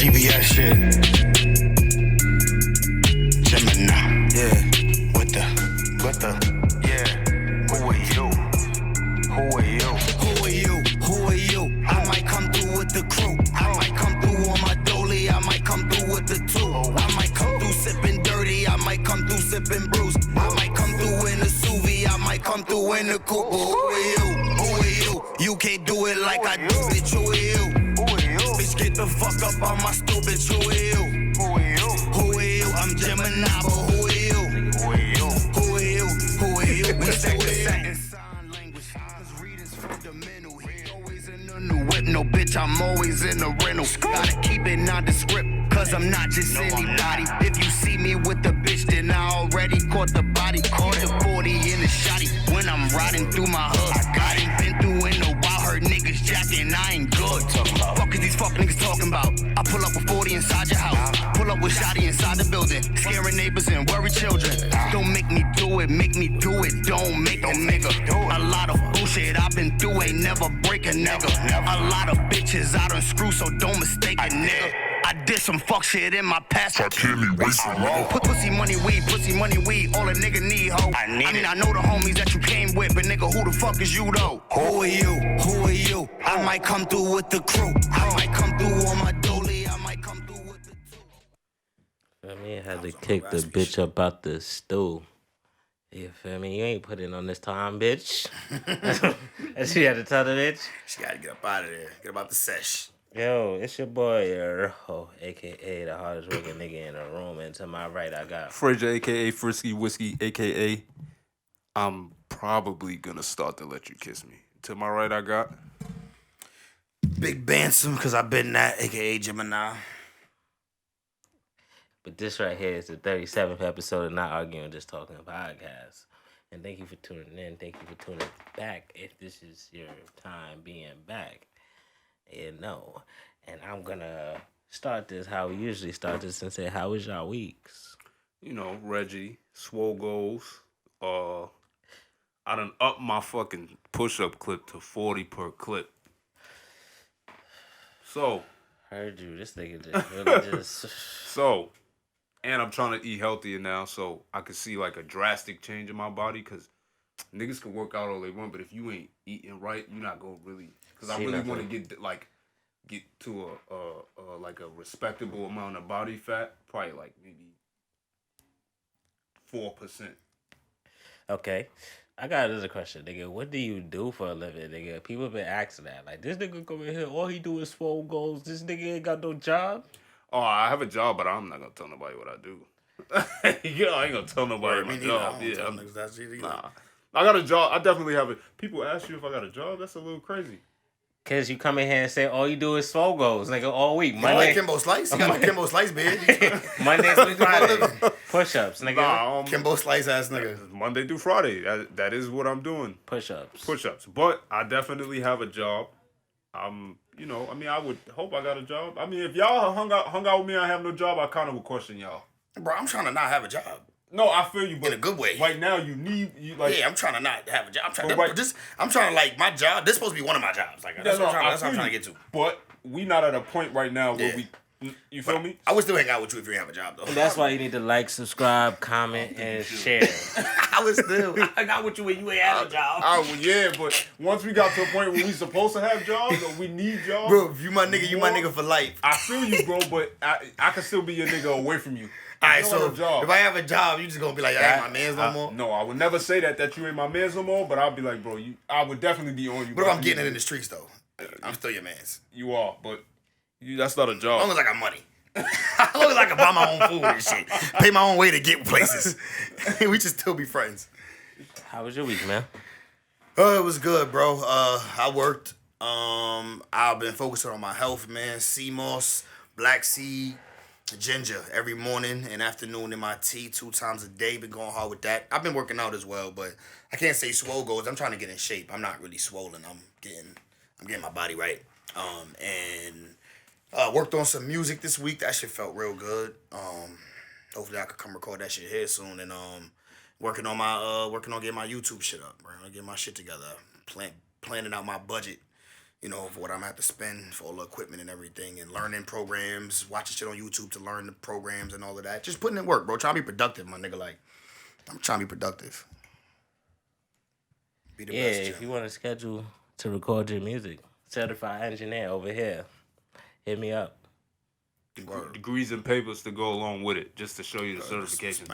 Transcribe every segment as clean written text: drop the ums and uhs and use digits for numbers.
GBS shit. Gemini. Yeah. What the? Yeah. Who are you? Who are you? Who are you? Who are you? I might come through with the crew. I might come through on my dolly. I might come through with the two. I might come through sipping dirty. I might come through sipping bruise. I might come through in the sous vide. I might come through in the coupe. Who are you? Who are you? You can't do it like I do, bitch. Who are you? Bitch, get the fuck up on my stool, bitch. Who are you? Who are you? Who are you? I'm Gemini, but who are you? Who are you? Who are you? Who are you? We say that in sign language, cause reading's fundamental. He always in the new whip, no bitch, I'm always in the rental. Gotta keep it nondescript, cause I'm not just anybody. If you see me with the bitch, then I already caught the body. Caught the 40 in the shotty when I'm riding through my hood. I ain't been through in a while, heard niggas jacking, I ain't good. Fuck is these fuck niggas talking about? I pull up with 40 inside your house. Pull up with shotty inside the building. Scaring neighbors and worry children. Don't make me do it, make me do it. Don't make a nigga. A lot of bullshit I've been through ain't never break a nigga. A lot of bitches I done screw, so don't mistake a nigga. I did some fuck shit in my past. I can't be wasting nigga. Put pussy money weed, all a nigga need, ho. I mean, I know the homies that you came with, but nigga, who the fuck is you, though? Who are you? Who are you? I might come through with the crew. I might come through on my dolly. I might come through with the two. I mean, I had to kick the bitch up out the stool. You feel me? You ain't putting on this time, bitch. That's what you had to tell the bitch. She gotta get up out of there. Get up out the sesh. Yo, it's your boy, Rojo, a.k.a. the hardest working nigga in the room. And to my right, I got Fraser, a.k.a. Frisky Whiskey, a.k.a. I'm probably gonna start to let you kiss me. To my right, I got Big Bansom, because I've been that, a.k.a. Gemini. But this right here is the 37th episode of Not Arguing Just Talking podcast. And thank you for tuning in. Thank you for tuning back if this is your time being back. You know. And I'm going to start this how we usually start this and say, how was y'all weeks? You know, Reggie, swole goals. I done upped my fucking push-up clip to 40 per clip. So. Heard you. This nigga just really just... So. And I'm trying to eat healthier now, so I can see like a drastic change in my body. Cause niggas can work out all they want, but if you ain't eating right, you're not gonna really. Cause I really want to get to a like a respectable amount of body fat, probably like maybe 4%. Okay, I got another question, nigga. What do you do for a living, nigga? People been asking that. Like, this nigga come in here, all he do is swole goals. This nigga ain't got no job. Oh, I have a job, but I'm not gonna tell nobody what I do. Yeah, I ain't gonna tell nobody my job. Nah, I got a job. I definitely have it. People ask you if I got a job. That's a little crazy. Cause you come in here and say all you do is swole goals, nigga, all week. Monday, like Kimbo Slice. You got no Kimbo Slice, man. Monday through Friday. Push-ups, nigga. Nah, Kimbo Slice ass nigga. Monday through Friday. That is what I'm doing. Push-ups. But I definitely have a job. You know, I mean, I would hope I got a job. I mean, if y'all hung out with me and I have no job, I kind of would question y'all. Bro, I'm trying to not have a job. No, I feel you, but in a good way. Right now, you like. Yeah, I'm trying to not have a job. I'm trying to like my job. This supposed to be one of my jobs. Like that's what I'm trying to get to. But we not at a point right now where we. You feel me? I would still hang out with you if you have a job, though. And that's why you need to like, subscribe, comment, and share. I would still hang out with you when you ain't have a job. Yeah, but once we got to a point where we supposed to have jobs or we need jobs. Bro, if you my nigga, you my nigga for life. I feel you, bro, but I can still be your nigga away from you. All right, so if I have a job, you just gonna be like, I ain't my mans no more? No, I would never say that you ain't my mans no more, but I'll be like, bro, I would definitely be on you. But if I'm getting it in the streets, though, I'm still your mans. You are, but that's not a job. As long as I got money. As long as I can buy my own food and shit. Pay my own way to get places. We should still be friends. How was your week, man? It was good, bro. I worked. I've been focusing on my health, man. Sea moss, black seed, ginger every morning and afternoon in my tea 2 times a day. Been going hard with that. I've been working out as well, but I can't say swole goals. I'm trying to get in shape. I'm not really swollen. I'm getting my body right. Worked on some music this week. That shit felt real good. Hopefully I could come record that shit here soon. And working on getting my YouTube shit up, bro. Getting my shit together. Planning out my budget. you know, for what I'm gonna have to spend for all the equipment and everything, and learning programs, watching shit on YouTube to learn the programs and all of that. Just putting in work, bro. Trying to be productive, my nigga. Like, I'm trying to be productive. Be the best, if you want to schedule to record your music, certified engineer over here, hit me up. Degrees and papers to go along with it, just to show you the certifications.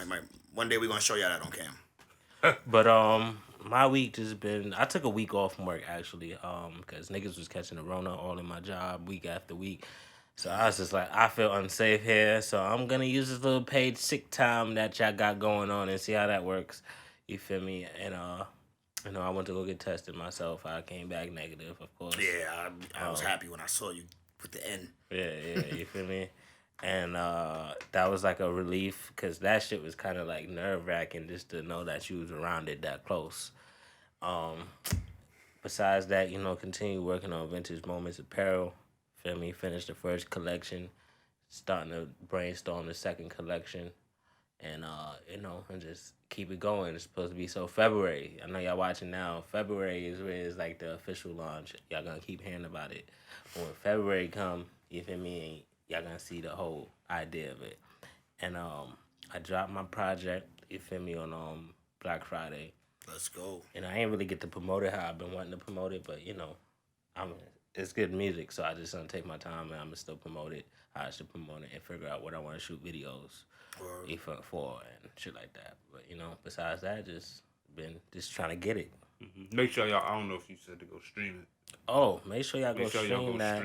One day we're gonna show y'all that on cam. But my week just been. I took a week off from work actually, because niggas was catching the Rona all in my job week after week. So I was just like, I feel unsafe here, so I'm gonna use this little paid sick time that y'all got going on and see how that works. You feel me? And you know, I went to go get tested myself. I came back negative, of course. Yeah, I was happy when I saw you with the N. Yeah, you feel me? And that was like a relief because that shit was kind of like nerve-wracking just to know that you was around it that close. Besides that, you know, continue working on Vintage Moments Apparel. Feel me? Finish the first collection. Starting to brainstorm the second collection. And, you know, and just keep it going. It's supposed to be February. I know y'all watching now. February is where it's like the official launch. Y'all gonna keep hearing about it. When February come, you feel me? Y'all gonna see the whole idea of it. And I dropped my project, you feel me, on Black Friday. Let's go. And I ain't really get to promote it how I've been wanting to promote it, but you know, it's good music, so I just gonna take my time and I'm gonna still promote it how I should promote it and figure out what I want to shoot videos for and shit like that. But you know, besides that, just trying to get it. Mm-hmm. Make sure y'all. I don't know if you said to go stream it. Oh, make sure y'all go stream that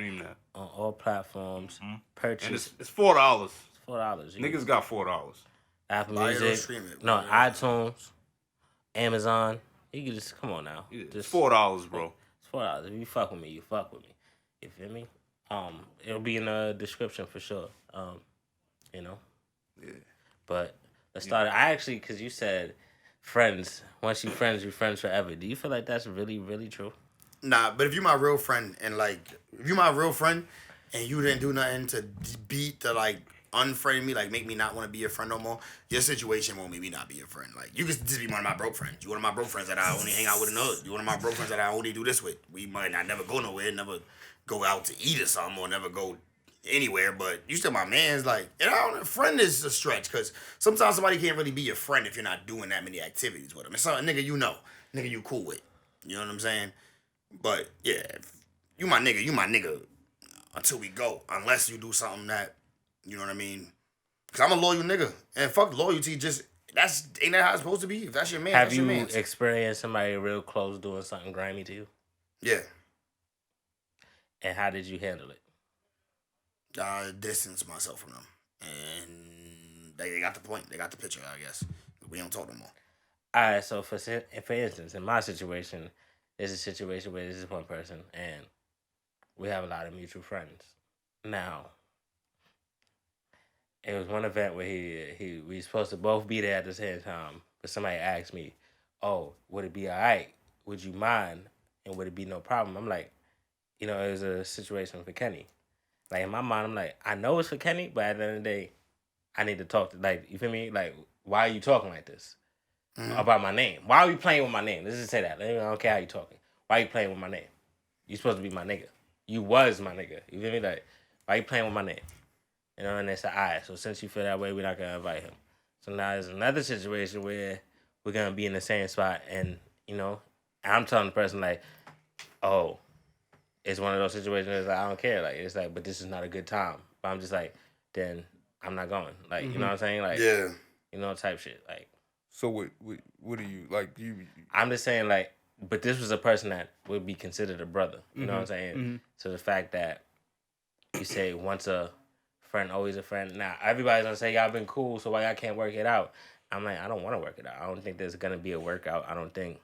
on all platforms. Mm-hmm. Purchase. And it's $4. It's $4. Niggas got $4. Apple Music. No, iTunes, Amazon. You can just come on now. Yeah, just $4, bro. It's $4. If you fuck with me, you fuck with me. You feel me? It'll be in the description for sure. You know. Yeah. But let's start. I actually, because you said friends. Once you friends forever. Do you feel like that's really, really true? Nah, but if you're my real friend and if you're my real friend and you didn't do nothing to beat the unfriend me, make me not want to be your friend no more, your situation won't make me not be your friend. You could just be one of my broke friends. You one of my broke friends that I only hang out with in the hood. You one of my broke friends that I only do this with. We might not never go nowhere, never go out to eat or something, or never go anywhere, but you still my man's. A friend is a stretch because sometimes somebody can't really be your friend if you're not doing that many activities with them. It's something nigga you cool with. You know what I'm saying? But yeah, if you my nigga until we go, unless you do something that, you know what I mean? Because I'm a loyal nigga, and fuck loyalty, ain't that how it's supposed to be? If that's your man, have that's your man. Have you experienced somebody real close doing something grimy to you? Yeah. And how did you handle it? I distanced myself from them, and they got the point. They got the picture, I guess. We don't talk no more. All right, so for instance, in my situation, it's a situation where this is one person, and we have a lot of mutual friends. Now, it was one event where we were supposed to both be there at the same time, but somebody asked me, "Oh, would it be all right? Would you mind? And would it be no problem?" I'm like, you know, it was a situation for Kenny. In my mind, I'm like, I know it's for Kenny, but at the end of the day, I need to talk to, you feel me? Why are you talking like this? Mm-hmm. About my name? Why are you playing with my name? Let's just say that. I don't care how you talking. Why are you playing with my name? You supposed to be my nigga. You was my nigga. You feel me? Why are you playing with my name? You know, and they said, all right, so since you feel that way, we're not going to invite him. So now there's another situation where we're going to be in the same spot, and, you know, I'm telling the person, oh, it's one of those situations I don't care. It's but this is not a good time. But I'm just then I'm not going. Mm-hmm. You know what I'm saying? Yeah. You know, type shit. So what do you, you... I'm just saying, but this was a person that would be considered a brother. You know what I'm saying? Mm-hmm. So the fact that you say once a friend, always a friend. Now, everybody's going to say, y'all been cool, so why y'all can't work it out? I'm I don't want to work it out. I don't think there's going to be a workout. I don't think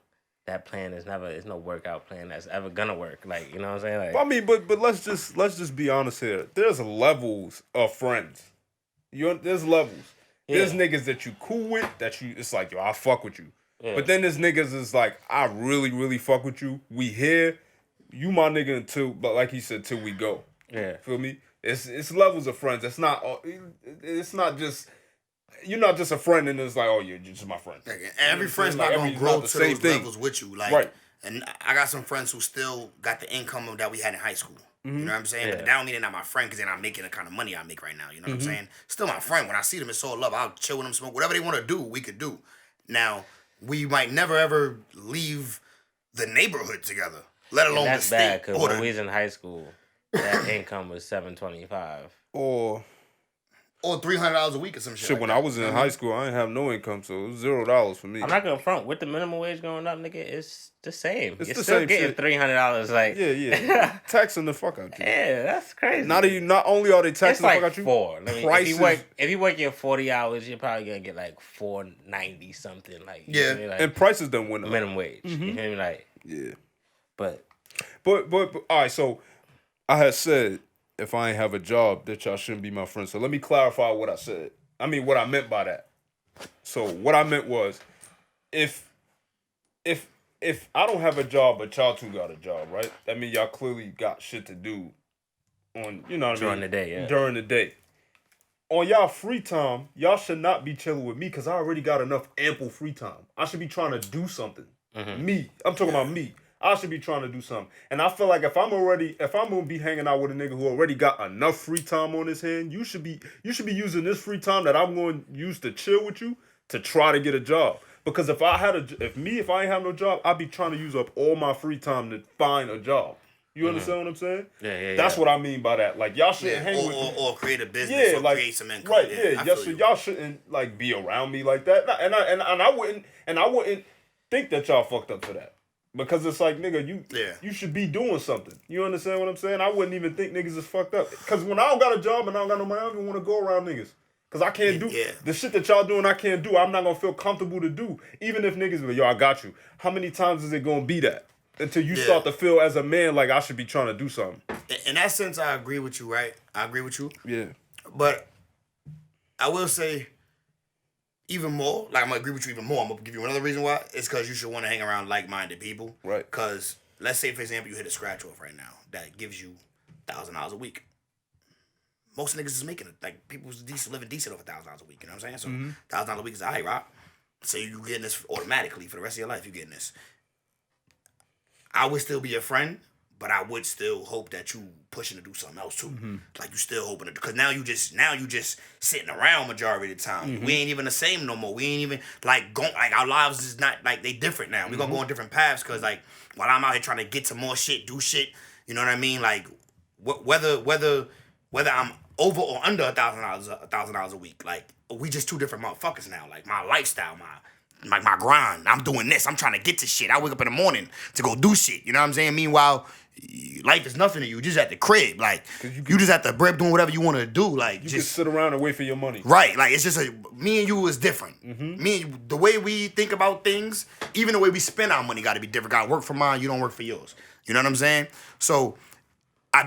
that plan is there's no workout plan that's ever gonna work. You know what I'm saying? I mean, but let's just be honest here. There's levels of friends. There's levels. Yeah. There's niggas that you cool with, it's yo, I fuck with you. Yeah. But then there's niggas is I really, really fuck with you. We here, you my nigga until, but like he said, till we go. Yeah. Feel me? It's levels of friends. It's not just, you're not just a friend and it's oh, you're just my friend. Every friend's not gonna grow to those levels with you. Right. And I got some friends who still got the income that we had in high school. Mm-hmm. You know what I'm saying? Yeah. But that don't mean they're not my friend because they're not making the kind of money I make right now. You know what I'm saying? Still my friend. When I see them, it's all love. I'll chill with them, smoke. Whatever they want to do, we could do. Now, we might never ever leave the neighborhood together, let alone that's the bad state. because when we was in high school, that income was $725. Or $300 a week or some shit. Shit, like when that. I was in high school, I didn't have no income, so it was $0 for me. I'm not gonna front with the minimum wage going up, nigga. It's the same. It's You're the still same getting shit. $300. Like Yeah. Taxing the fuck out you. yeah, that's crazy. Not only are they it's taxing like the fuck out you, four. I mean, prices, if you work your 40 hours, you're probably gonna get like $4.90 something. Like you Yeah. feel me? Like and prices done went up. minimum wage. You feel me? Like Yeah. but But all right, so I had said if I ain't have a job that y'all shouldn't be my friends. So let me clarify what I said. I mean what I meant by that. So what I meant was if I don't have a job but y'all two got a job, right? That means y'all clearly got shit to do on, you know what I mean? During the day, yeah. During the day. On y'all free time, y'all should not be chilling with me because I already got enough ample free time. I should be trying to do something. Me. I'm talking about me. I should be trying to do something. And I feel like if I'm gonna be hanging out with a nigga who already got enough free time on his hand, you should be using this free time that I'm going to use to chill with you to try to get a job. Because if I ain't have no job, I'd be trying to use up all my free time to find a job. You understand what I'm saying? Yeah. That's what I mean by that. Like y'all shouldn't hang with me. Or create a business or create some income. Right, y'all shouldn't like be around me like that. And I wouldn't think that y'all fucked up for that. Because it's like, nigga, you should be doing something. You understand what I'm saying? I wouldn't even think niggas is fucked up. Because when I don't got a job and I don't got no money, I don't even want to go around niggas. Because I can't do the shit that y'all doing, I can't do. I'm not going to feel comfortable to do. Even if niggas be like, yo, I got you. How many times is it going to be that? Until you start to feel as a man like I should be trying to do something. In that sense, I agree with you, right? I agree with you. Yeah. But I will say even more, like I'm going to agree with you even more. I'm going to give you another reason why. It's because you should want to hang around like-minded people. Right. Because let's say, for example, you hit a scratch off right now that gives you $1,000 a week. Most niggas is making it. Like, people's living decent off $1,000 a week. You know what I'm saying? So $1,000 a week is all right, right? So you getting this automatically for the rest of your life. You getting this. I would still be your friend, but I would still hope that you pushing to do something else too. Like you still hoping to, because now you just sitting around majority of the time. We ain't even the same no more. We ain't even like going, like our lives is not like they different now. We gonna go on different paths because like while I'm out here trying to get to more shit, do shit, you know what I mean? Like whether I'm over or under $1,000 a week, like we just two different motherfuckers now. Like my lifestyle, my grind. I'm doing this. I'm trying to get to shit. I wake up in the morning to go do shit. You know what I'm saying? Meanwhile, life is nothing to you. You just at the crib. Like, you just at the crib doing whatever you want to do. Like, You just can sit around and wait for your money. right. Like, it's just me and you is different. Me and you, the way we think about things, even the way we spend our money got to be different. Got to work for mine. You don't work for yours. You know what I'm saying? So,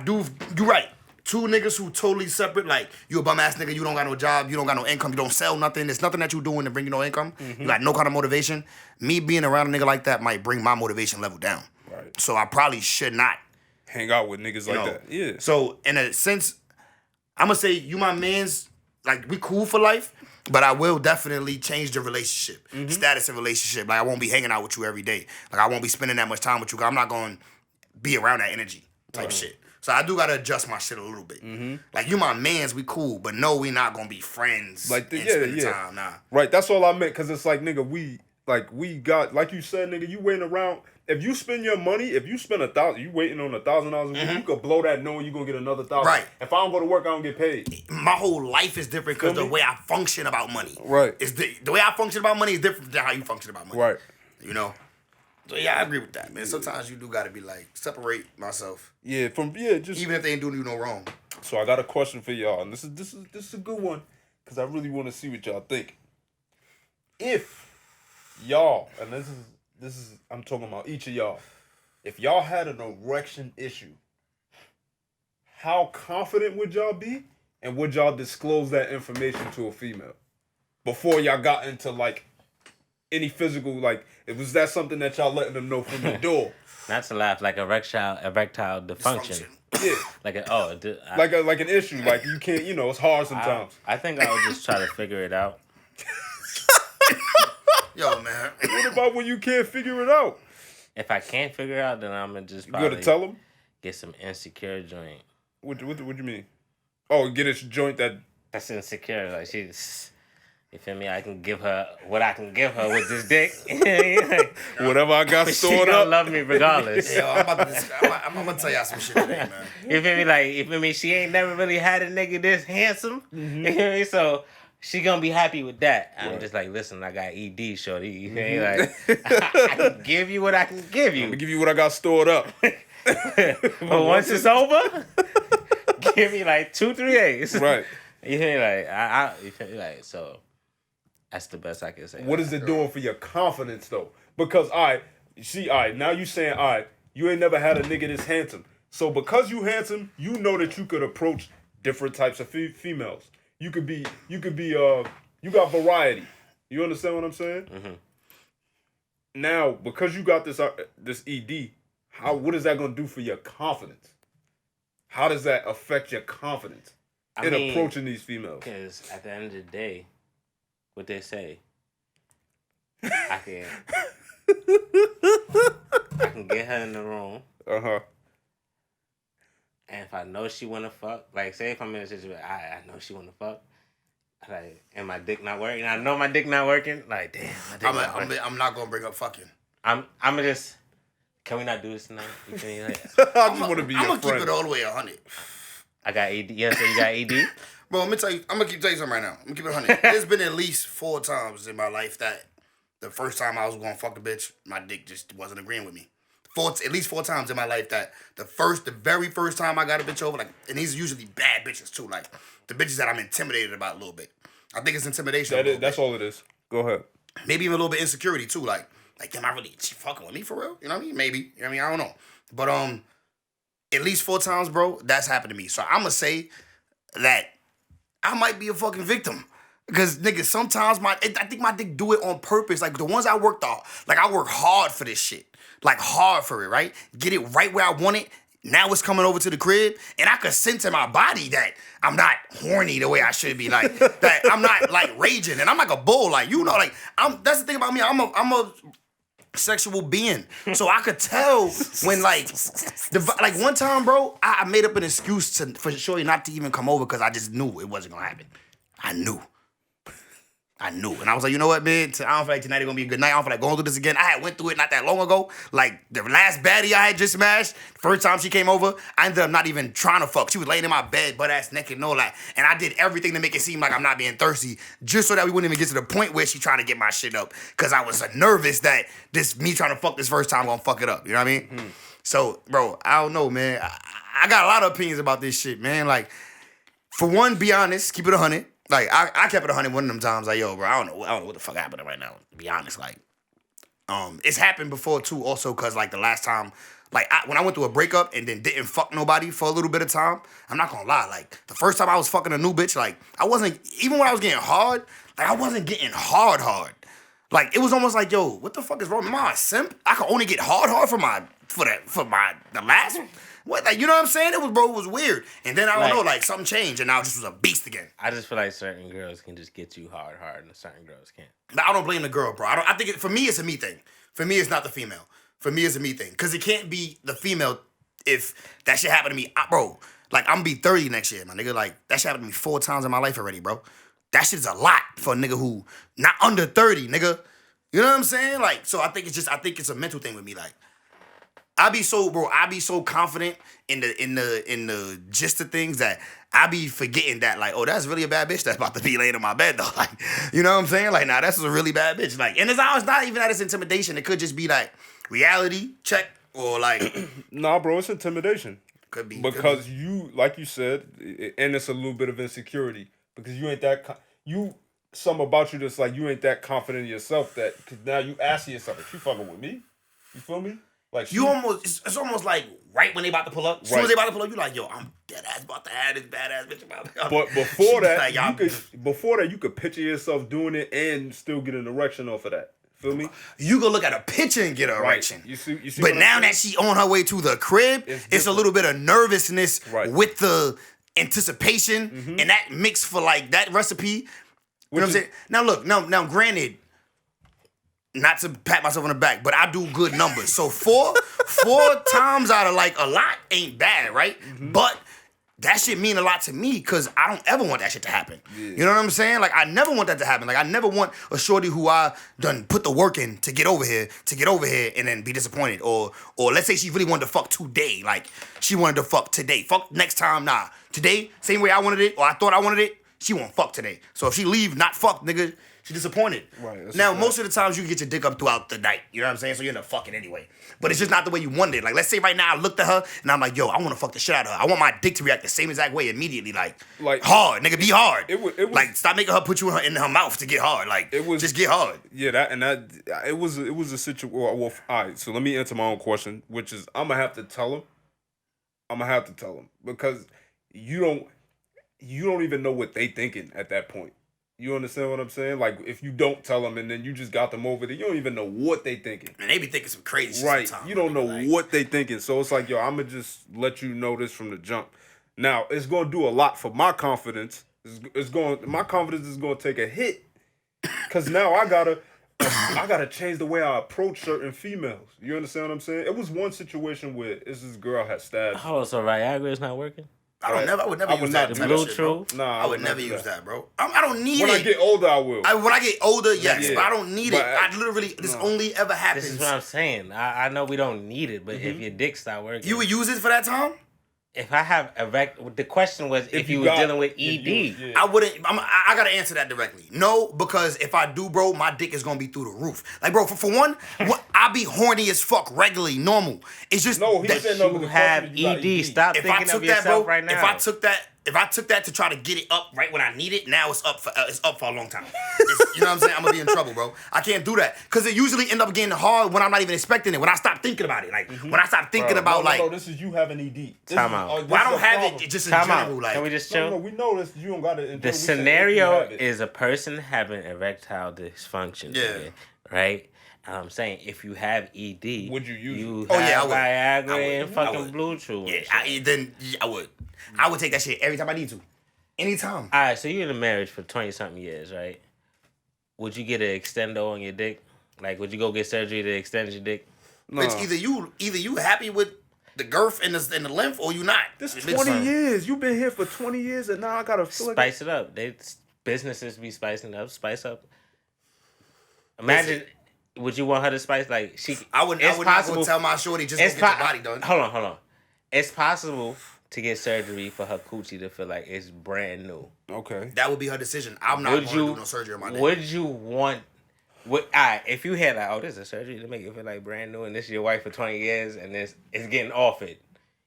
you're right. Two niggas who totally separate, like, you a bum ass nigga, you don't got no job, you don't got no income, you don't sell nothing, there's nothing that you doing to bring you no income, you got no kind of motivation. Me being around a nigga like that might bring my motivation level down. Right. So I probably should not hang out with niggas like that. Yeah. So in a sense, I'm gonna say you my mans, like we cool for life, but I will definitely change the relationship, status of relationship. Like I won't be hanging out with you every day. Like I won't be spending that much time with you. I'm not gonna be around that energy type shit. So I do gotta adjust my shit a little bit. Like you my mans, we cool, but no, we not gonna be friends. Like spend the time, nah. Right, that's all I meant, because it's like, nigga, we got, like you said, nigga, you waiting around. If you spend your money, if you spend $1,000, you waiting on $1,000 a week, you could blow that knowing you gonna get another $1,000. Right. If I don't go to work, I don't get paid. My whole life is different because the way I function about money. Right. Is the way I function about money is different than how you function about money. Right. You know? So yeah, I agree with that, man. Sometimes you do gotta be like, separate myself. Yeah, just even if they ain't doing you no wrong. So I got a question for y'all, and this is a good one, because I really want to see what y'all think. If y'all, and this is I'm talking about each of y'all, if y'all had an erection issue, how confident would y'all be, and would y'all disclose that information to a female before y'all got into like any physical, like, was that something that y'all letting them know from the door? Not to laugh, like erectile dysfunction. Yeah. Like like an issue, like you can't, it's hard sometimes. I think I would just try to figure it out. Yo, man. What about when you can't figure it out? If I can't figure out, then I'm gonna just You probably gonna tell him? get some insecure joint. What you mean? Oh, get a joint that's insecure. Like she's, you feel me? I can give her what I can give her with this dick. whatever I got She stored gonna up. love me regardless. Yo, I'm gonna tell y'all some shit today, man. You feel me? Like, you feel me? She ain't never really had a nigga this handsome. You feel me? So she gonna be happy with that. I'm just like, listen, I got ED, shorty. You feel me? Like, I can give you what I can give you. I'm gonna give you what I got stored up. But once it's over, give me like 2-3 days. Right. You feel me? Like, you feel me? Like, so that's the best I can say. What is it doing for your confidence though? Because now you saying you ain't never had a nigga this handsome. So because you handsome, you know that you could approach different types of females. You got variety. You understand what I'm saying? Mm-hmm. Now, because you got this ED, what is that gonna do for your confidence? How does that affect your confidence in approaching these females? Because at the end of the day, what they say, I can get her in the room. Uh-huh. And if I know she wanna fuck, like say if I'm in a situation, I know she wanna fuck. Like, and my dick not working. I know my dick not working. Like, damn, my dick not working. I'm not gonna bring up fucking. I'm just. Can we not do this tonight? You feel me? Like, I just want to be your friend. I'm gonna keep it all the way 100. I got ED. Yeah, so you got ED? Bro, I'm gonna tell you something right now. I'm gonna keep it 100. There's been at least 4 times in my life that the first time I was gonna fuck a bitch, my dick just wasn't agreeing with me. At least 4 times in my life that the very first time I got a bitch over, like, and these are usually bad bitches too, like the bitches that I'm intimidated about a little bit. I think it's intimidation. That's all it is. Go ahead. Maybe even a little bit insecurity too, like damn, she fucking with me for real? You know what I mean? Maybe. You know what I mean? I don't know. But at least 4 times, bro, that's happened to me. So I'm gonna say that I might be a fucking victim. Because, nigga, sometimes I think my dick do it on purpose. Like, the ones I worked on, like, I work hard for this shit. Like, hard for it, right? Get it right where I want it. Now it's coming over to the crib, and I could sense in my body that I'm not horny the way I should be. Like, that I'm not, like, raging. And I'm like a bull. Like, you know, like, that's the thing about me. I'm a sexual being. So I could tell when, like one time, bro, I made up an excuse for Shorty not to even come over because I just knew it wasn't gonna happen. I knew. And I was like, you know what, man? I don't feel like tonight is gonna be a good night. I don't feel like going through this again. I had went through it not that long ago. Like, the last baddie I had just smashed, first time she came over, I ended up not even trying to fuck. She was laying in my bed, butt ass naked, no lie. And I did everything to make it seem like I'm not being thirsty, just so that we wouldn't even get to the point where she trying to get my shit up. Cause I was nervous that me trying to fuck this first time gonna fuck it up. You know what I mean? Mm-hmm. So, bro, I don't know, man. I got a lot of opinions about this shit, man. Like, for one, be honest, keep it 100. Like, I kept it 100 one of them times. Like, yo, bro, I don't know what the fuck happening right now, to be honest. Like, it's happened before, too, also, because, like, the last time, like, when I went through a breakup and then didn't fuck nobody for a little bit of time, I'm not gonna lie. Like, the first time I was fucking a new bitch, like, I wasn't, even when I was getting hard, like, I wasn't getting hard. Like, it was almost like, yo, what the fuck is wrong? Am I a simp? I could only get hard for the last one? What, like, you know what I'm saying? It was weird. And then I don't know, like, something changed, and now I just was a beast again. I just feel like certain girls can just get you hard, and certain girls can't. I don't blame the girl, bro. I think for me, it's a me thing. For me, it's not the female. For me, it's a me thing. Because it can't be the female if that shit happened to me. Bro, like, I'm going to be 30 next year, my nigga. Like, that shit happened to me 4 times in my life already, bro. That shit is a lot for a nigga who not under 30, nigga. You know what I'm saying? Like, so I think it's a mental thing with me. Like, I be so confident in the gist of things that I be forgetting that, like, oh, that's really a bad bitch that's about to be laying in my bed, though. Like, you know what I'm saying? Like, nah, that's a really bad bitch. Like, and it's not even that it's intimidation. It could just be, like, reality check or, like... Nah, bro, it's intimidation. Could be. Because you, like you said, and it's a little bit of insecurity. Because you ain't that... Something about you that's like, you ain't that confident in yourself that... Cause now you asking yourself, is she fucking with me? You feel me? Like, it's almost like right when they about to pull up. As soon as they about to pull up, you like, yo, I'm dead ass about to have this badass bitch about to. But before that, you could picture yourself doing it and still get an erection off of that. Feel me? You could look at a picture and get an erection. You see. But now that she on her way to the crib, it's a little bit of nervousness with the anticipation, and that mix for like that recipe. You know what I'm saying? Now look, now granted, not to pat myself on the back, but I do good numbers. So four times out of like a lot ain't bad, right? Mm-hmm. But that shit mean a lot to me because I don't ever want that shit to happen. Yeah. You know what I'm saying? Like, I never want that to happen. Like, I never want a shorty who I done put the work in to get over here, and then be disappointed. Or let's say she really wanted to fuck today. Like, she wanted to fuck today. Fuck next time, nah. Today, same way I wanted it, or I thought I wanted it, she won't fuck today. So if she leave, not fuck, nigga, she disappointed. Right. Now, most of the times you can get your dick up throughout the night. You know what I'm saying? So you end up fucking anyway. But it's just not the way you wanted it. Like, let's say right now I looked at her and I'm like, yo, I want to fuck the shit out of her. I want my dick to react the same exact way immediately. Like hard. Nigga, be hard. It was, like, stop making her put you in her mouth to get hard. Like, just get hard. Yeah, it was a situation. Well, all right, so let me answer my own question, which is I'm going to have to tell him. Because you don't even know what they thinking at that point. You understand what I'm saying? Like, if you don't tell them and then you just got them over there, you don't even know what they thinking. And they be thinking some crazy shit right. sometimes. You don't know what they thinking. So it's like, yo, I'm going to just let you know this from the jump. Now, it's going to do a lot for my confidence. My confidence is going to take a hit. Because now I gotta change the way I approach certain females. You understand what I'm saying? It was one situation where this girl had stabbed. Oh, so Viagra is not working? I would never use that. Blue True? Nah, I would never use that, bro. I don't need it. When I get older, I will. When I get older, yes, yeah. but I don't need it. I literally, this only ever happens. This is what I'm saying. I know we don't need it, but if your dick stop working, you would use it for that time. If I have the question was if you was dealing with ED. I wouldn't. I gotta answer that directly. No, because if I do, bro, my dick is gonna be through the roof. Like, bro, for one, I be horny as fuck regularly, normal. It's just that you have ED. Stop thinking of yourself right now. If I took that to try to get it up right when I need it, now it's up for a long time. You know what I'm saying? I'm gonna be in trouble, bro. I can't do that because it usually end up getting hard when I'm not even expecting it. When I stop thinking about it, like when I stop thinking about no, this is you having ED. Time out. Well, I don't have it just in general. Like, can we just chill? No, we know this. You don't got it. The scenario is a person having erectile dysfunction. Yeah. Right. I'm saying if you have ED, would you use it? Viagra and fucking Blue True. Yeah, I would. I would take that shit every time I need to. Anytime. All right, so you're in a marriage for 20-something years, right? Would you get an extendo on your dick? Like, would you go get surgery to extend your dick? No. Bitch, either you happy with the girth and the length, or you not. This is 20 years. You've been here for 20 years, and now I gotta feel spice it up. Businesses be spicing up. Spice up. Imagine. Would you want her to spice like she? I would not go tell my shorty just go get your body done. Hold on. It's possible to get surgery for her coochie to feel like it's brand new. Okay, that would be her decision. I'm not going to do no surgery on my dick. Would you want? If you had like, this is a surgery to make it feel like brand new, and this is your wife for 20 years, and it's getting offered,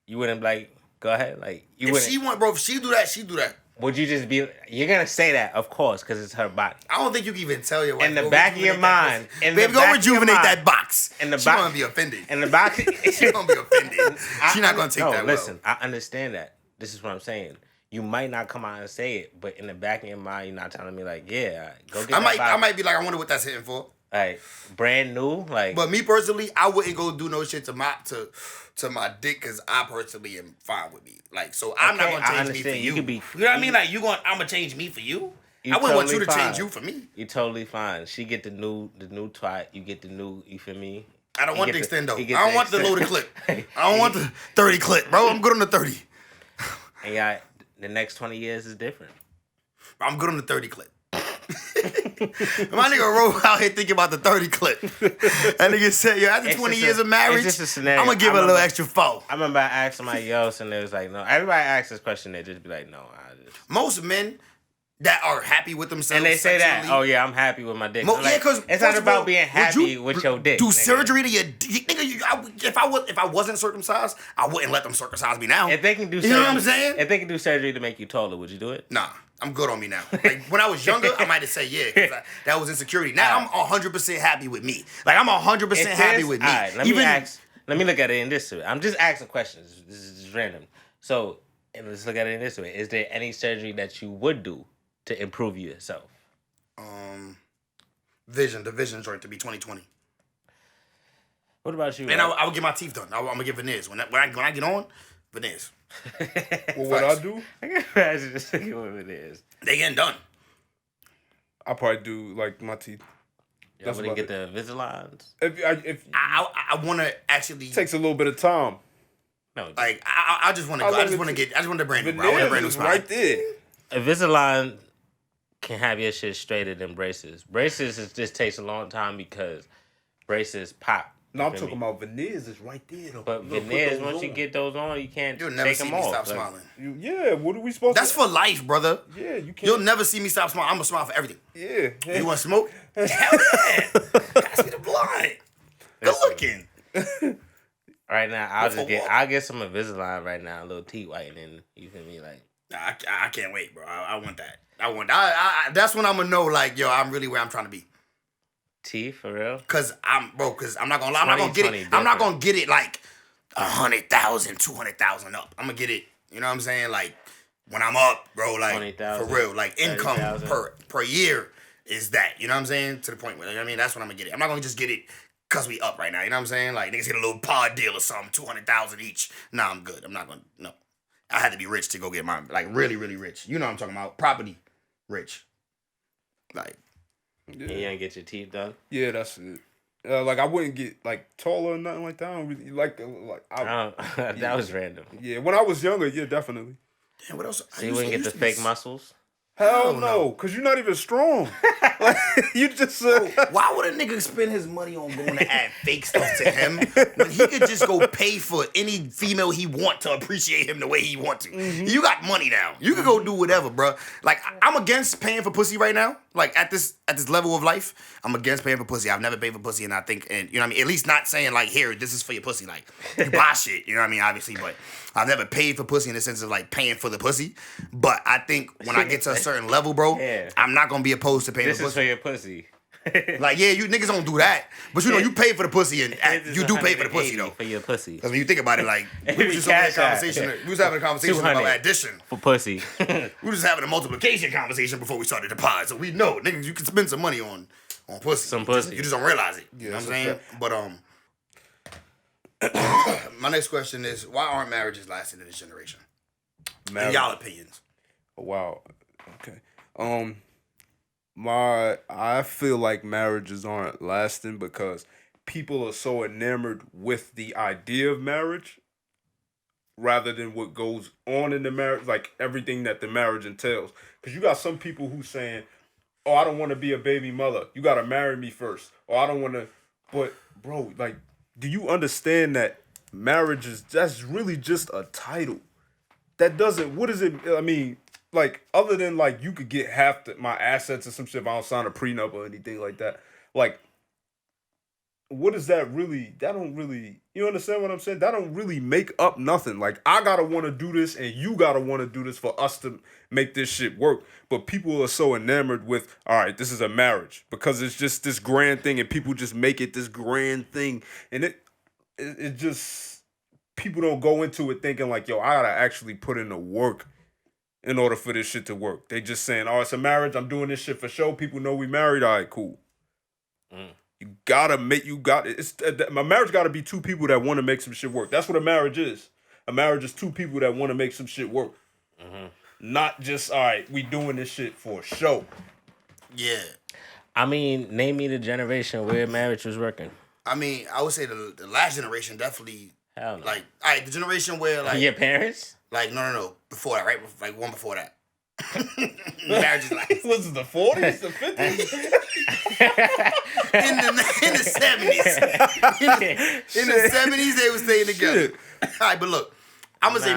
you wouldn't be like, go ahead, like you wouldn't. If she do that, she do that. Would you just be? You're gonna say that, of course, because it's her body. I don't think you can even tell your wife. In the back of your mind, baby, go rejuvenate that box. She's gonna be offended. In the back, she's gonna be offended. She's not gonna take that. No, listen, I understand that. This is what I'm saying. You might not come out and say it, but in the back of your mind, you're not telling me like, yeah, go get. I might be like, I wonder what that's hitting for. Like brand new, like. But me personally, I wouldn't go do no shit to my dick because I personally am fine with me. Like, so I'm not gonna change me for you. You know what I mean? Like, I'm gonna change me for you. I wouldn't want you to change you for me. You're totally fine. She get the new twat. You get the new. You feel me? I don't want the extendo. I don't want the loaded clip. I don't want the 30 clip, bro. I'm good on the 30. And the next 20 years is different. I'm good on the 30 clip. My nigga Rojo out here thinking about the 30 clip. That nigga said, yo, after 20 years of marriage, I'm gonna give her a little extra foe. I remember I asked somebody else and they was like, no. Everybody asks this question, they just be like, no. Most men that are happy with themselves, and they say that, oh yeah, I'm happy with my dick. Because it's not about being happy with your dick. Do surgery to your dick, nigga. If I wasn't circumcised, I wouldn't let them circumcise me now. If they can do, surgery, you know what I'm saying? If they can do surgery to make you taller, would you do it? Nah. I'm good on me now. Like, when I was younger, I might have said yeah, because that was insecurity. Now I'm 100% happy with me. Like, I'm 100% happy with me. All right, let me look at it in this way. I'm just asking questions. This is just random. So, and let's look at it in this way. Is there any surgery that you would do to improve yourself? The vision joint to be 20/20. What about you? And I would get my teeth done. I'm gonna get veneers when I get on veneers. Well, what I do? I can imagine just thinking what it is. They getting done. I probably do like my teeth. Y'all wouldn't get the Invisaligns? If I want to actually. It takes a little bit of time. No. Like, I just want to go. I just want a brand new, bro. I want a brand new spine. Right there. Invisalign can have your shit straighter than braces. Braces just takes a long time because braces pop. No, I'm talking about veneers is right there though. But veneers, once you get those on, you can't You'll never take see them me off. stop smiling. Yeah, what are we supposed That's to... for life, brother. Yeah, you can't... You'll never see me stop smiling. I'm going to smile for everything. Yeah. You want to smoke? Hell yeah. Pass me the blind. Good looking. Right now, I'll get some Invisalign right now, a little teeth whitening. You feel me? Like, I can't wait, bro. I want that. That's when I'm going to know, like, yo, I'm really where I'm trying to be. teeth, for real? Cause I'm not gonna lie, I'm not gonna get it. I'm not gonna get it like 100,000, 200,000 up. I'm gonna get it. You know what I'm saying? Like when I'm up, bro. Like 20,000, for real. Like income 30,000. per year is that. You know what I'm saying? To the point where, you know what I mean, that's when I'm gonna get it. I'm not gonna just get it cause we up right now. You know what I'm saying? Like niggas get a little pod deal or something, 200,000 each. Nah, I'm good. I'm not gonna. No, I had to be rich to go get mine. Like really, really rich. You know what I'm talking about? Property rich. Like. Yeah. You ain't get your teeth done? Yeah, that's it. Like I wouldn't get like taller or nothing like that. I don't really like that was random. Yeah, when I was younger, yeah, definitely. Damn, what else? So you wouldn't get the fake muscles? Hell no, because you're not even strong. Like, you just... Why would a nigga spend his money on going to add fake stuff to him when he could just go pay for any female he want to appreciate him the way he want to? Mm-hmm. You got money now. You can go do whatever, bro. Like, I'm against paying for pussy right now. Like, at this level of life, I'm against paying for pussy. I've never paid for pussy, and I think, and you know what I mean? At least not saying, like, here, this is for your pussy. Like, you buy shit, you know what I mean? Obviously, but I've never paid for pussy in the sense of, like, paying for the pussy. But I think when I get to a certain level, bro, yeah. I'm not going to be opposed to paying for pussy. This is for your pussy. Like, yeah, you niggas don't do that. But, you know, you pay for the pussy, and you do pay for the pussy, though. For your pussy. Because when you think about it, like, we was just having a conversation about addition. For pussy. We were just having a multiplication conversation before we started the pod. So we know, niggas, you can spend some money on pussy. Some pussy. You just don't realize it. You know what I'm saying? But, my next question is, why aren't marriages lasting in this generation? In y'all opinions. Wow. Okay. I feel like marriages aren't lasting because people are so enamored with the idea of marriage rather than what goes on in the marriage, like everything that the marriage entails. Because you got some people who saying, oh, I don't want to be a baby mother. You got to marry me first. Or I don't want to. But, bro, like, do you understand that marriage that's really just a title? That doesn't, what is it, I mean, like, other than, like, you could get half my assets or some shit if I don't sign a prenup or anything like that. Like, what is that really, that don't really, you understand what I'm saying? That don't really make up nothing. Like, I gotta want to do this and you gotta want to do this for us to make this shit work. But people are so enamored with, all right, this is a marriage because it's just this grand thing and people just make it this grand thing. And it just, people don't go into it thinking like, yo, I gotta actually put in the work in order for this shit to work. They just saying, oh, it's a marriage. I'm doing this shit for show. People know we married. All right, cool. You gotta make, my marriage gotta be two people that want to make some shit work. That's what a marriage is. A marriage is two people that want to make some shit work. Mm-hmm. Not just, all right, we doing this shit for show. Yeah. I mean, name me the generation where marriage was working. I mean, I would say the last generation definitely. Hell no. Like, all right, the generation where, like. Your parents? Like, no. Before that, right? Like, one before that. Marriage is like. Was it the 40s, the 50s? in the 70s. In the 70s, they were staying together. All right, but look, I'm going to say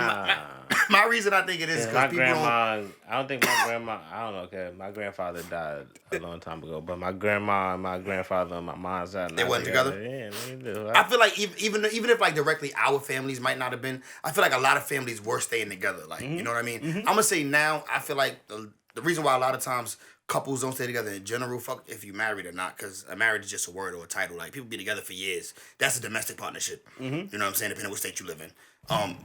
my reason I think it is because people don't. I don't think my grandma, I don't know, okay, my grandfather died a long time ago, but my grandma and my grandfather on my mom's side. They wasn't together? Yeah, they do. I feel like even if like directly our families might not have been, I feel like a lot of families were staying together. Like, you know what I mean? Mm-hmm. I'm going to say now, I feel like the reason why a lot of times couples don't stay together in general, fuck if you married or not, because a marriage is just a word or a title. Like, people be together for years. That's a domestic partnership. Mm-hmm. You know what I'm saying? Depending on what state you live in.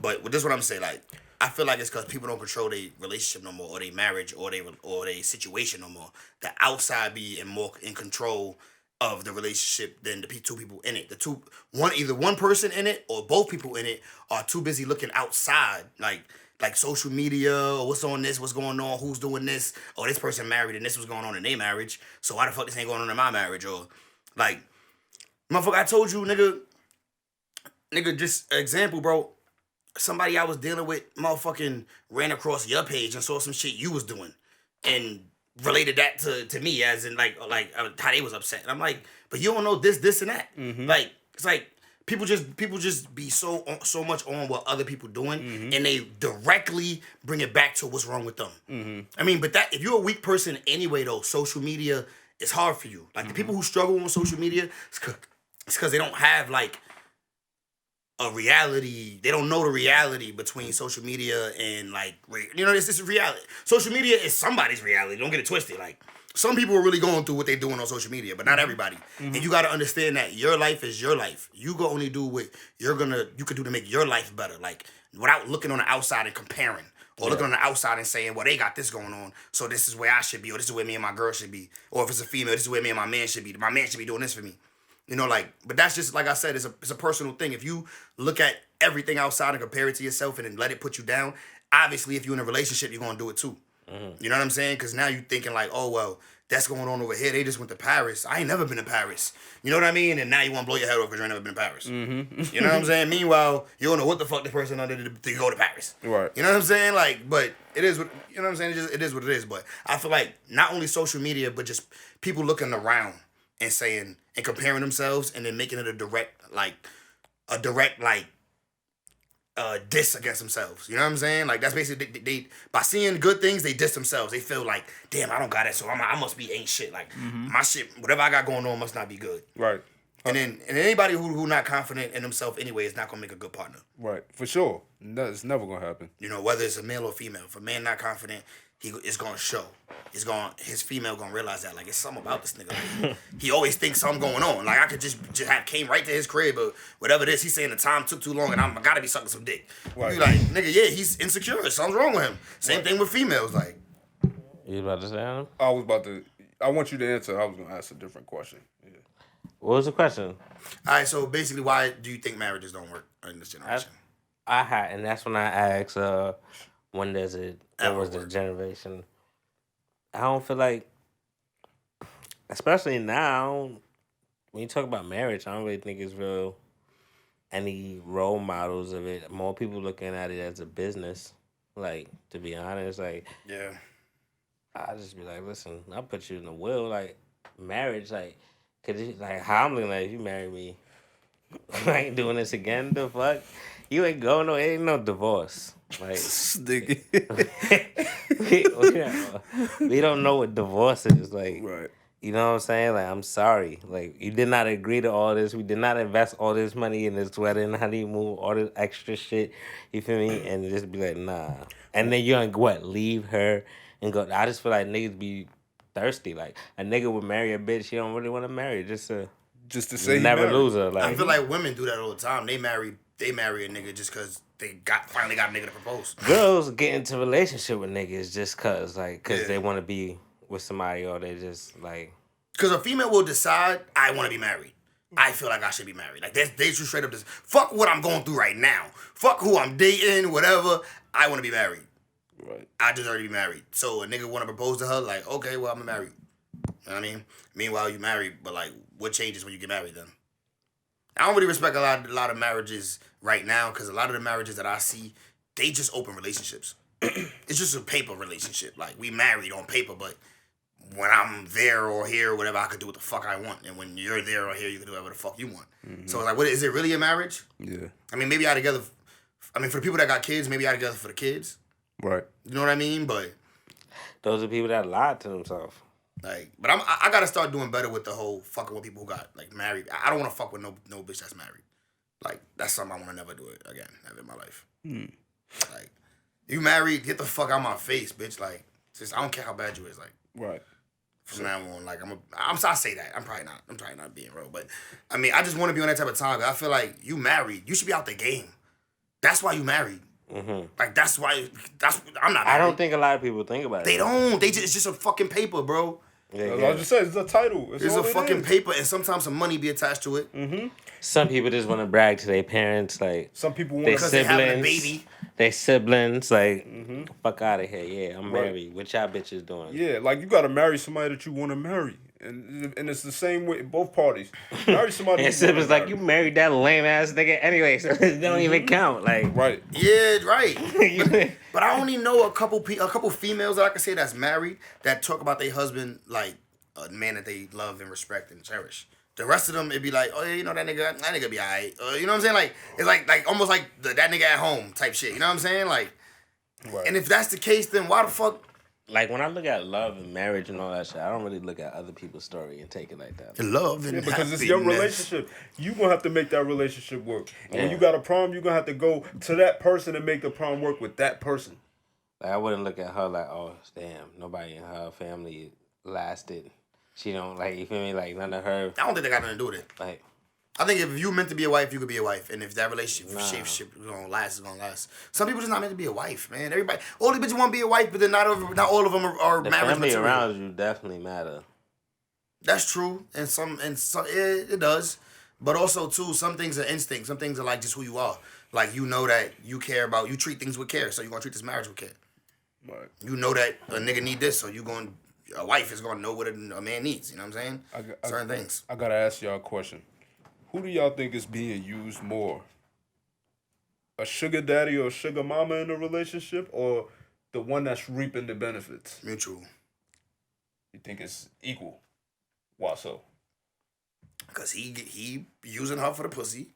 But this is what I'm saying, like, I feel like it's because people don't control their relationship no more, or their marriage, or their situation no more. The outside be more in control of the relationship than the two people in it. Either one person in it or both people in it are too busy looking outside, like social media, or what's on this, what's going on, who's doing this, or this person married and this was going on in their marriage, so why the fuck this ain't going on in my marriage, or Like, motherfucker, I told you, nigga, just an example, bro. Somebody I was dealing with motherfucking ran across your page and saw some shit you was doing and related that to me as in like how they was upset. And I'm like, but you don't know this and that. Like, it's like people just be so much on what other people doing and they directly bring it back to what's wrong with them. I mean, but that if you're a weak person anyway though, social media is hard for you. Like the people who struggle on social media, it's because they don't have like a reality. They don't know the reality between social media and like, you know, this is reality. Social media is somebody's reality. Don't get it twisted. Like some people are really going through what they're doing on social media, but not everybody. And you got to understand that your life is your life. You can only do what you could do to make your life better. Like without looking on the outside and comparing. Or looking on the outside and saying, well, they got this going on, so this is where I should be, or this is where me and my girl should be. Or if it's a female, this is where me and my man should be. My man should be doing this for me. You know, like, but that's just, like I said, it's a personal thing. If you look at everything outside and compare it to yourself and then let it put you down, obviously, if you're in a relationship, you're going to do it too. You know what I'm saying? Because now you're thinking like, oh, well, that's going on over here. They just went to Paris. I ain't never been to Paris. You know what I mean? And now you want to blow your head off because you ain't never been to Paris. You know what I'm saying? Meanwhile, you don't know what the fuck the person did to go to Paris. Right. You know what I'm saying? Like, but it is what, you know what I'm saying? It is what it is. But I feel like not only social media, but just people looking around and saying, and comparing themselves and then making it a direct diss against themselves. You know what I'm saying? Like that's basically they by seeing good things they diss themselves. They feel like, damn, I don't got it, so I must be ain't shit. Like my shit, whatever I got going on must not be good. Right. And anybody who not confident in himself anyway is not gonna make a good partner. Right. For sure. It's never gonna happen. You know, whether it's a male or female. If a man not confident, it's gonna show. His female gonna realize that. Like it's something about this nigga. Like, he always thinks something going on. Like I could just have came right to his crib or whatever it is. He's saying the time took too long and I gotta be sucking some dick. Right. You like, nigga, yeah, he's insecure. Something's wrong with him. Same thing with females. Like, you about to say Adam? I want you to answer. I was gonna ask a different question. Yeah. What was the question? All right, so basically, why do you think marriages don't work in this generation? And that's when I asked, when does it, what was the generation? I don't feel like, especially now, when you talk about marriage, I don't really think it's real any role models of it. More people looking at it as a business. Like, to be honest, like, yeah, I just be like, listen, I'll put you in the will. Like, marriage, like, like how I'm looking at it, if you marry me, I ain't doing this again. The fuck, you ain't going no, it ain't no divorce. Like, we don't know what divorce is. Like, right. You know what I'm saying? Like, I'm sorry. Like, you did not agree to all this. We did not invest all this money in this wedding, honeymoon, all this extra shit. You feel me? And just be like, nah. And then you're gonna leave her and go. I just feel like niggas be thirsty. Like a nigga would marry a bitch he don't really want to marry just to say never lose her. Like, I feel like women do that all the time. They marry a nigga just because they finally got a nigga to propose. Girls get into relationship with niggas just cause they want to be with somebody or they just like. Because a female will decide, I want to be married. I feel like I should be married. Like they just straight up just fuck what I'm going through right now. Fuck who I'm dating, whatever. I want to be married. Right. I deserve to be married. So a nigga want to propose to her, like, okay, well, I'm married. You know what I mean? Meanwhile, you married, but like, what changes when you get married then? I don't really respect a lot of marriages right now because a lot of the marriages that I see, they just open relationships. It's just a paper relationship. Like, we married on paper, but when I'm there or here or whatever, I could do what the fuck I want. And when you're there or here, you can do whatever the fuck you want. Mm-hmm. So, like, what is it really a marriage? Yeah. I mean, maybe y'all together. I mean, for the people that got kids, maybe y'all together for the kids. Right. You know what I mean? But those are people that lied to themselves. Like, but I gotta start doing better with the whole fucking with people who got like married. I don't want to fuck with no bitch that's married. Like, that's something I want to never do it again ever in my life. Like, you married, get the fuck out of my face, bitch. Like, just I don't care how bad you is. Like, right. From now on, like I say that I'm probably not being real, but I mean I just want to be on that type of time. I feel like you married, you should be out the game. That's why you married. Mm-hmm. Like that's I'm not married. I don't think a lot of people think about it. They don't. It's just a fucking paper, bro. Yeah. I just said it's a title. It's a fucking paper, and sometimes some money be attached to it. Mm-hmm. Some people just want to brag to their parents, like some people want their because siblings. they having a baby. they siblings. Like, fuck out of here. Yeah, I'm Right. married. What y'all bitches doing? Yeah, like you gotta marry somebody that you want to marry, and it's the same way both parties. Marry somebody. And siblings like, you married that lame ass nigga anyway, so it don't even count. Like, Right. Yeah, right. But I only know a couple females that I can say that's married that talk about their husband like a man that they love and respect and cherish. The rest of them, it'd be like, oh yeah, you know that nigga be alright. You know what I'm saying? Like it's like almost like that nigga at home type shit. You know what I'm saying? Like, Right. and if that's the case, then why the fuck? like when I look at love and marriage and all that shit, I don't really look at other people's story and take it like that. Love and Yeah, because it's your relationship. You gonna have to make that relationship work. And when you got a problem, you gonna have to go to that person and make the problem work with that person. Like I wouldn't look at her like, oh damn, nobody in her family lasted. She don't like, you feel me? Like none of her. I don't think they got nothing to do with it. Like, I think if you meant to be a wife, you could be a wife, and if that relationship is gonna last, it's gonna last. Some people just not meant to be a wife, man. Everybody, all the bitches want to be a wife, but then not all of them are the marriage family material. around you definitely matter. That's true, and some it does, but also too, some things are instinct. Some things are like just who you are. Like you know that you care about, you treat things with care, so you're gonna treat this marriage with care. Right. You know that a nigga need this, so a wife is gonna know what a man needs. You know what I'm saying? Certain things. I gotta ask y'all a question. Who do y'all think is being used more? A sugar daddy or a sugar mama in a relationship, or the one that's reaping the benefits? Mutual. You think it's equal? Why so? Because he using her for the pussy.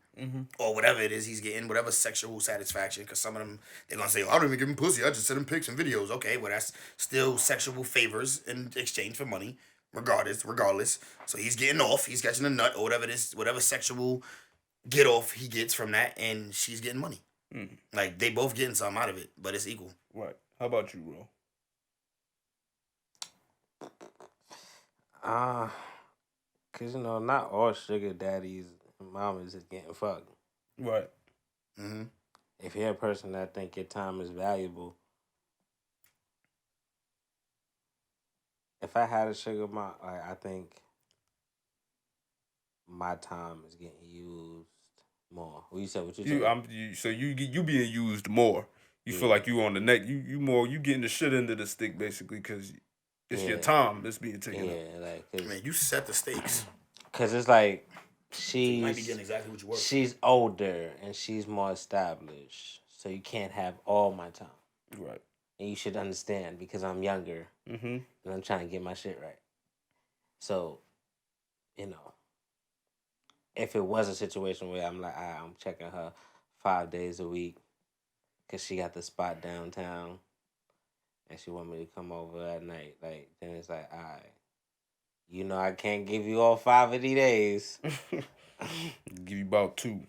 Or whatever it is he's getting, whatever sexual satisfaction. Because some of them, they're going to say, oh, I don't even give him pussy. I just send him pics and videos. Okay, well, that's still sexual favors in exchange for money, regardless. So he's getting off. He's catching a nut or whatever it is, whatever sexual get off he gets from that, and she's getting money. Like, they both getting something out of it, but it's equal. Right. How about you, Ro? Cause not all sugar daddies and mamas is getting fucked. Right. If you're a person that think your time is valuable, if I had a sugar mom, I think my time is getting used more. What you said? What you said? So you being used more. You feel like you on the neck. You getting the shit into the stick basically because it's your time that's being taken up. Like Man, you set the stakes. Cause it's like You might be getting exactly what you worth. she's older and she's more established, so you can't have all my time. Right. And you should understand because I'm younger and I'm trying to get my shit right. So, if it was a situation where I'm like, I'm checking her 5 days a week because she got the spot downtown and she want me to come over at night, like, then it's like, all right, I can't give you all 5 of these days. Give you about 2.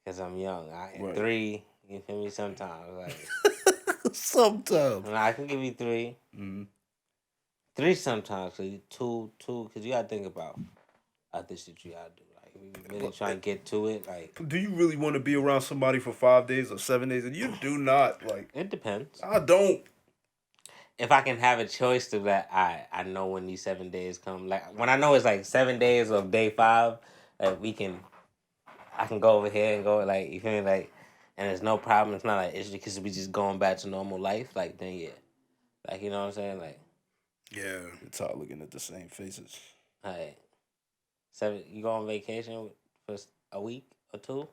Because I'm young. 3, you feel me, sometimes. Like, Sometimes. I can give you 3. 3 sometimes, cause 2, because you got to think about other shit you got to do. Like, we really trying to get to it. Like, do you really want to be around somebody for 5 days or 7 days? And you do not. Like, it depends. I don't. If I can have a choice to that, I know when these 7 days come. Like, when I know it's like 7 days of day 5, like, I can go over here and go, like, you feel me? Like, and there's no problem. It's not like it's because we just going back to normal life. Like, then yeah. Like, you know what I'm saying? Like, yeah. It's hard looking at the same faces. Like, 7, you go on vacation for a week or 2,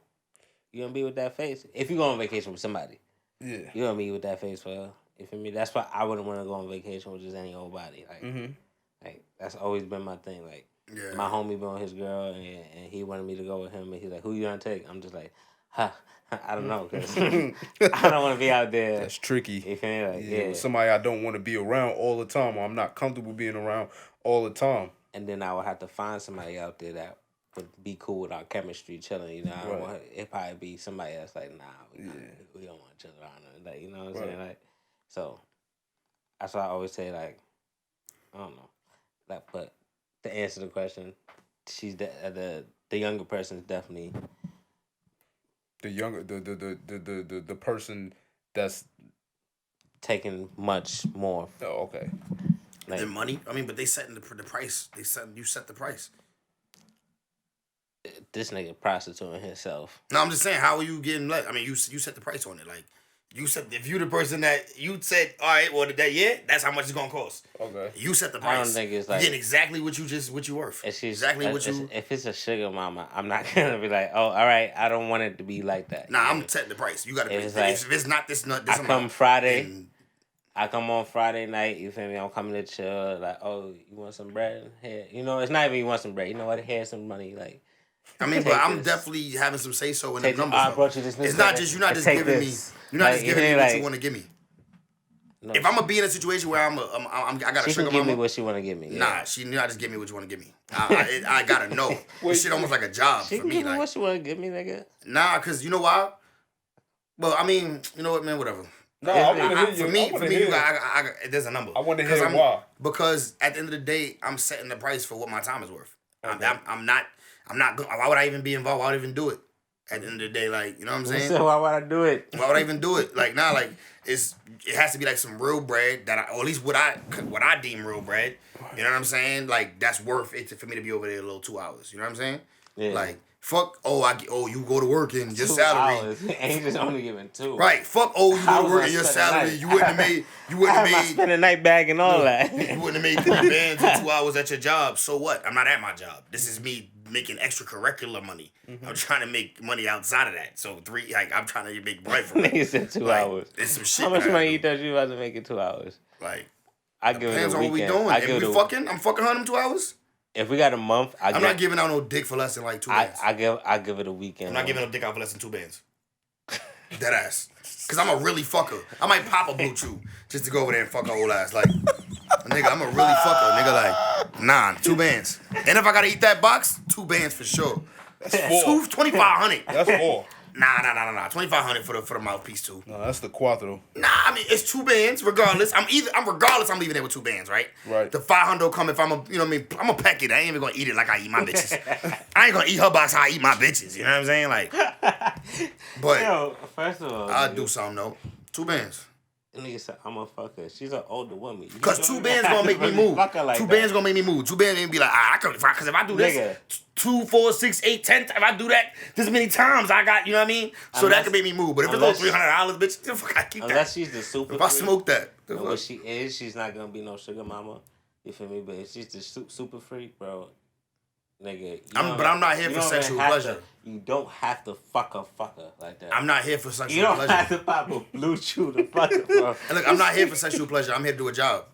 you gonna be with that face. If you go on vacation with somebody, you gonna be with that face for. You feel me? That's why I wouldn't want to go on vacation with just any old body. Like, like that's always been my thing. Like, my homie been with his girl, and he wanted me to go with him, and he's like, "Who you gonna take?" I'm just like, I don't know, cause I don't want to be out there. That's tricky. You feel me? Like, somebody I don't want to be around all the time, or I'm not comfortable being around all the time. And then I would have to find somebody out there that would be cool with our chemistry, chilling. I don't want it probably be somebody that's like, nah, we don't want to chill around. Like, you know what I'm saying? Like, so that's why I always say, like, I don't know. Like, but to answer the question, she's the younger person is definitely the younger the person that's taking much more. Oh, okay. Like, their money. I mean, but they setting the price. You set the price. This nigga prostituting himself. No, I'm just saying, how are you getting less? I mean, you set the price on it. Like, you said, if you the person that you said, all right, well, that's how much it's gonna cost. Okay. You set the price. I don't think it's like you getting exactly what you worth. Exactly what you. If it's a sugar mama, I'm not gonna be like, oh, all right, I don't want it to be like that. Nah, I'm setting the price. You gotta. If it's not this, not this. I come Friday. I come on Friday night. You feel me? I'm coming to chill. Like, oh, you want some bread? Here, you know, it's not even you want some bread. You know what? Here's some money. Like. I mean, but I'm definitely having some say so in the numbers. I brought you this. It's not just you're not just giving me. You're not just giving me what you want to give me. No, if I'm gonna be in a situation where I got a sugar mama, give me what she want to give me. Yeah. Nah, she not just give me what you want to give me. I gotta know. This shit almost like a job she for can me. Give me like, what she want to give me, nigga. Nah, cause you know why? Well, I mean, you know what, man? Whatever. No, for me, there's a number. I want to hear why. Because at the end of the day, I'm setting the price for what my time is worth. Okay. I'm not. Why would I even be involved? Why would I even do it? At the end of the day, like, you know what I'm saying? So why would I do it? Why would I even do it? Like, nah, like it has to be like some real bread or at least what I deem real bread. You know what I'm saying? Like, that's worth it for me to be over there a little 2 hours. You know what I'm saying? Yeah. Like, fuck. You go to work and your 2 salary. Hours. Ain't just only giving 2. Right. Fuck. You go to work and your salary. You wouldn't have made. I spend a night bag and all that. You wouldn't have made 3 bands in 2 hours at your job. So what? I'm not at my job. This is me making extracurricular money. Mm-hmm. I'm trying to make money outside of that. So I'm trying to make bread from it. Nigga said 2 hours. It's some shit. How much money you thought you about to make in 2 hours? Like, I give it a weekend. Depends on what we doing. I'm fucking her in them 2 hours. If we got a month, I'm not giving out no dick for less than like 2 bands. I give it a weekend. I'm not giving no dick out for less than 2 bands. Dead ass. Cause I'm a really fucker. I might pop a blue chew just to go over there and fuck her whole ass. Like, nigga, I'm a really fucker. Nigga, like, nah, 2 bands. And if I gotta eat that box, 2 bands for sure. That's 4. 2,500. That's 4. Nah. 2,500 for the mouthpiece too. No, that's the cuatro. Nah, I mean it's 2 bands regardless. I'm leaving there with 2 bands, right? Right. The 500 come if I'm a peck it. I ain't even gonna eat it like I eat my bitches. I ain't gonna eat her box how I eat my bitches. You know what I'm saying? Like, but yo, first of all, I'll do something though. 2 bands. Nigga said I'm a fucker. She's an older woman. Cause 2 bands gonna make me move. Like 2 bands gonna make me move. 2 bands gonna be like, cause if I do this, 2, 4, 6, 8, 10. If I do that this many times, I got, you know what I mean. So that could make me move. But if it's over $300, bitch, the fuck I keep that. Unless she's the super. If I smoke that, what she is, she's not gonna be no sugar mama. You feel me? But if she's the super freak, bro. Nigga, I'm not here for sexual pleasure. You don't have to fuck her like that. I'm not here for sexual pleasure. You don't have to pop a blue chew to fuck her, bro. And look, I'm not here for sexual pleasure. I'm here to do a job.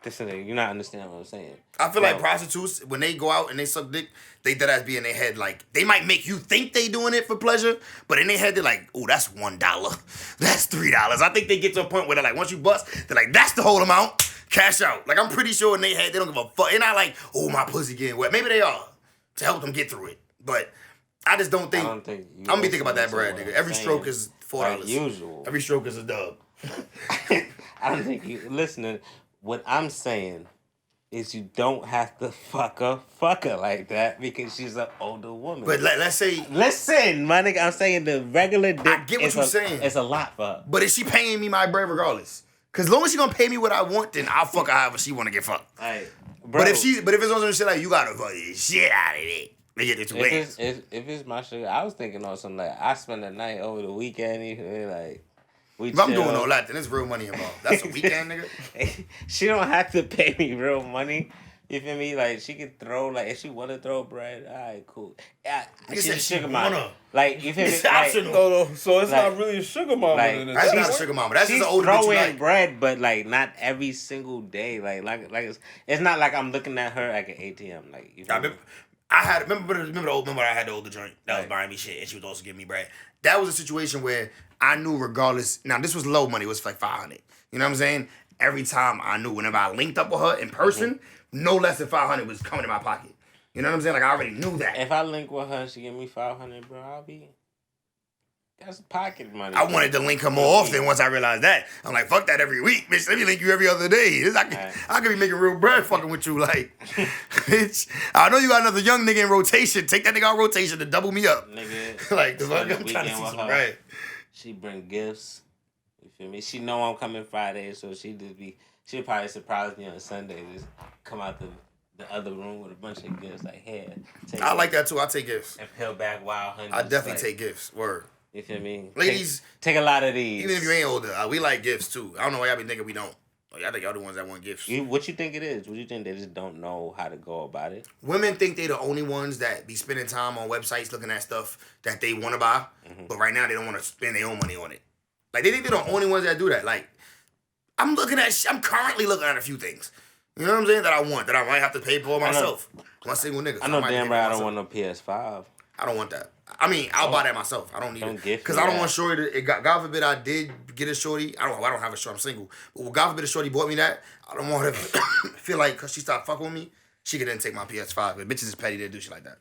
Listen, you're not understanding what I'm saying. I feel like prostitutes, when they go out and they suck dick, they deadass be in their head like, they might make you think they doing it for pleasure, but in their head they're like, oh, that's $1. That's $3. I think they get to a point where they're like, once you bust, they're like, that's the whole amount. Cash out. Like, I'm pretty sure in their head, they don't give a fuck. They're not like, oh, my pussy getting wet. Maybe they are, to help them get through it. But I just don't think. I'm going to be thinking about that bread, nigga. Every stroke is $4. Like usual. Every stroke is a dub. I don't think you listening. What I'm saying is you don't have to fuck her like that because she's an older woman. But let's say... Listen, my nigga, I'm saying the regular dick I get what you're saying. It's a lot for her. But is she paying me my bread regardless? Because as long as she gonna pay me what I want, then I'll fuck her however she want to get fucked. Right. But if it's on some shit like, you gotta fuck the shit out of it. They get it 2 bands. If it's my sugar, I was thinking on something like, I spend the night over the weekend, like... If I'm doing all that, then there's real money involved. That's a weekend, nigga. She don't have to pay me real money. You feel me? Like, she can throw, like, if she want to throw bread, all right, cool. Yeah, she's a sugar mama. Like, you feel me? It's optional. No, so it's not really a sugar mama. Like, that's not a sugar mama. That's just an older bitch you like. Bread, but, like, not every single day. Like it's not like I'm looking at her at an ATM. Like, you feel me? Remember I had the older joint that was buying me shit, and she was also giving me bread. That was a situation where I knew regardless. Now this was low money. It was like $500. You know what I'm saying? Every time I knew, whenever I linked up with her in person, no less than $500 was coming in my pocket. You know what I'm saying? Like, I already knew that. If I link with her and she give me $500, bro, that's pocket money. I wanted to link her more often once I realized that. I'm like, fuck that every week, bitch. Let me link you every other day. I could be making real bread fucking with you. Like, bitch, I know you got another young nigga in rotation. Take that nigga out rotation to double me up. Nigga. Like, the fuck, I'm trying to see some bread. She bring gifts. You feel me? She know I'm coming Friday, so she'll probably surprise me on Sunday. Just come out the the other room with a bunch of gifts. Like, here, I like that too. I take gifts. And peel back wild hundreds. I definitely take gifts. Word. You feel me? Ladies, take a lot of these. Even if you ain't older, we like gifts too. I don't know why y'all be thinking we don't. Like, I think y'all the ones that want gifts. What you think it is? What you think they just don't know how to go about it? Women think they the only ones that be spending time on websites looking at stuff that they want to buy, but right now they don't want to spend their own money on it. Like, they think they're the only ones that do that. Like, I'm currently looking at a few things. You know what I'm saying? That I want, that I might have to pay for myself. One single nigga. I know damn right I don't want no PS5. I don't want that. I mean, I'll buy that myself. I don't need it. Because I don't want shorty to... God forbid I did get a shorty. I don't have a shorty. I'm single. But God forbid a shorty bought me that. I don't want her to feel like because she stopped fucking with me, she could then take my PS5. But bitches is petty to do shit like that.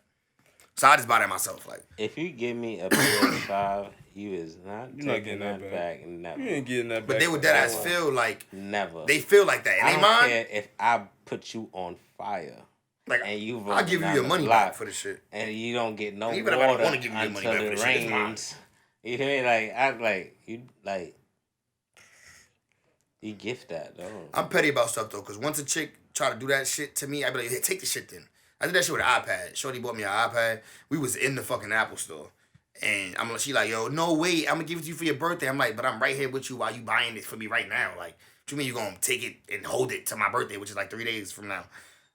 So I just buy that myself. Like, if you give me a PS5, you is not getting that back. Never. You ain't getting that back. But they would dead ass feel like... Never. They feel like that. And I they don't care if I put you on fire. Like, and I'll give you your money back for the shit. And you don't get no even water if I don't want to give you your money back for the shit, it's mine. You hear me? You gift that though. I'm petty about stuff though, because once a chick try to do that shit to me, I be like, hey, take the shit then. I did that shit with an iPad. Shorty bought me an iPad. We was in the fucking Apple store. And she like, yo, no, wait, I'm going to give it to you for your birthday. I'm like, but I'm right here with you while you buying it for me right now. Like, what you mean you going to take it and hold it to my birthday, which is like 3 days from now?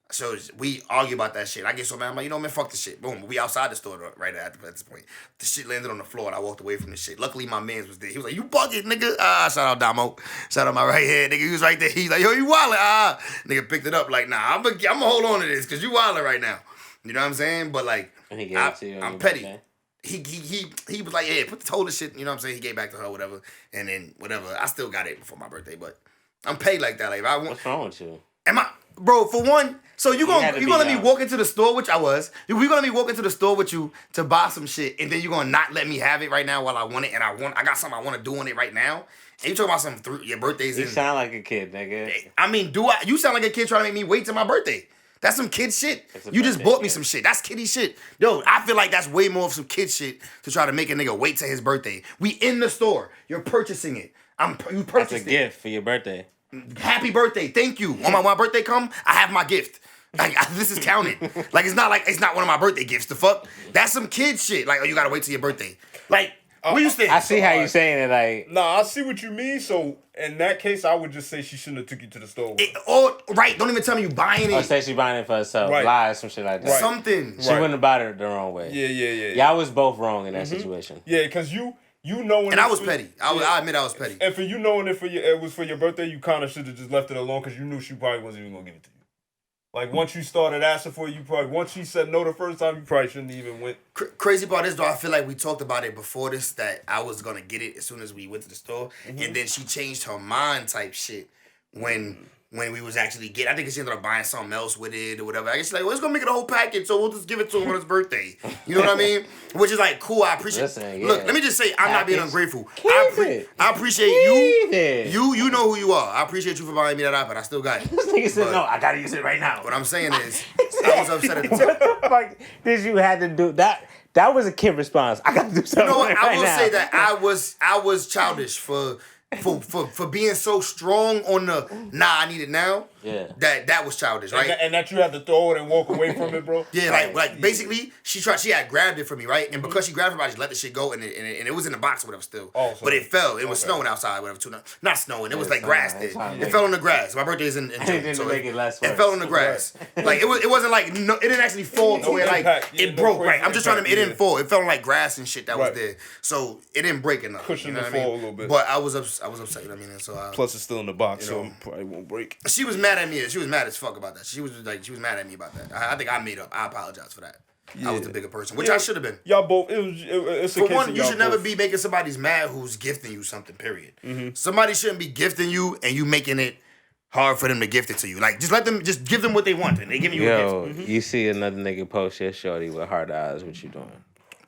So we argue about that shit. I get so mad. I'm like, you know, man, fuck this shit. Boom. We outside the store right at this point. The shit landed on the floor and I walked away from the shit. Luckily, my mans was there. He was like, you bugging, nigga. Shout out Damo. Shout out my right hand, nigga. He was right there. He's like, yo, you wildin'. Nigga picked it up like, nah, I'm gonna hold on to this because you wildin' right now. You know what I'm saying? But like, I'm petty. Okay. He was like, yeah, hold the shit. You know what I'm saying? He gave back to her, whatever. And then whatever. I still got it before my birthday, but I'm paid like that. Like, if I want, what's wrong with you? Bro, for one, so you gonna let me walk into the store, which I was. We gonna let me walk into the store with you to buy some shit, and then you gonna not let me have it right now while I want it, and I got something I want to do on it right now. And you talking about something your birthday's in. You sound like a kid, nigga. I mean, you sound like a kid trying to make me wait till my birthday. That's some kid shit. You just bought me some shit. That's kiddie shit. Yo, I feel like that's way more of some kid shit to try to make a nigga wait till his birthday. We in the store. You're purchasing it. You purchased it. That's a gift for your birthday. Happy birthday. Thank you. When my birthday come, I have my gift. Like, this is counted. Like, it's not one of my birthday gifts. The fuck? That's some kid shit. Like, oh, you gotta wait till your birthday. Like, what you think? I see how you saying it. Like, nah, I see what you mean. So in that case, I would just say she shouldn't have took you to the store. Right. Don't even tell me you buying it. Or say she buying it for herself. Right. Lie, some shit like that. Right. Something. She wouldn't have bought it the wrong way. Yeah. Y'all was both wrong in that situation. Yeah, because you knowing. And I was petty. I admit I was petty. And for you knowing it was for your birthday, you kind of should have just left it alone because you knew she probably wasn't even gonna give it to you. Like, once you started asking for it, once she said no the first time, you probably shouldn't even went. Crazy part is, though, I feel like we talked about it before this, that I was going to get it as soon as we went to the store. Mm-hmm. And then she changed her mind type shit when we was actually getting. I think she ended up buying something else with it or whatever. I guess she's like, well, it's going to make it a whole package, so we'll just give it to him on his birthday. You know what I mean? Which is like, cool, I appreciate it. Look, let me just say, I'm not being ungrateful. I appreciate you. You know who you are. I appreciate you for buying me that iPad. I still got it. This nigga said, no, I got to use it right now. What I'm saying is, I was upset at the time. What the fuck did you have to do? That was a kid response. I got to do something. You know what? Right I will now. say that I was childish for being so strong on the I need it now. Yeah. That was childish, right? And that you had to throw it and walk away from it, bro. Yeah, like basically she had grabbed it from me, right? And because she grabbed it, I just let the shit go, and it was in the box or whatever still. Oh, but it fell. It was snowing outside, whatever. Too. Not snowing. It was like grass there. It fell on the grass. My birthday is in June, so it fell on the grass. Like it wasn't like it didn't actually fall to where like it broke. Right. I'm just trying to. It didn't fall. It fell on like grass and shit that was there, so it didn't break enough. Pushing the fall a little bit. But I was upset. You know what I mean? And so plus it's still in the box, so it probably won't break. She was mad at me. She was mad as fuck about that. She was mad at me about that. I think I made up. I apologize for that. Yeah. I was the bigger person, which I should have been. Y'all both. It's a for case one, of you should never both. be making somebody's mad who's gifting you something. Period. Mm-hmm. Somebody shouldn't be gifting you and you making it hard for them to gift it to you. Like just give them what they want and they giving you a gift. Mm-hmm. You see another nigga post your shorty with hard eyes. What you doing?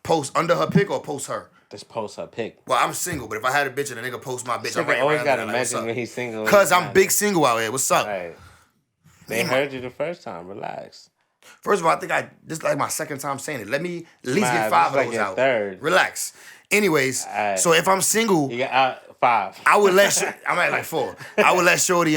Post under her pic or post her? Just post her pic. Well, I'm single, but if I had a bitch and a nigga post my bitch, I'm right always around gotta like, mention when he's single. Cause I'm big single out here. What's up? Right. They heard you the first time. Relax. First of all, I think this is like my second time saying it. Let me at least get 5 of those out. Third. Relax. Anyways, so if I'm single, you got 5. I would let I'm at like 4. I would let shorty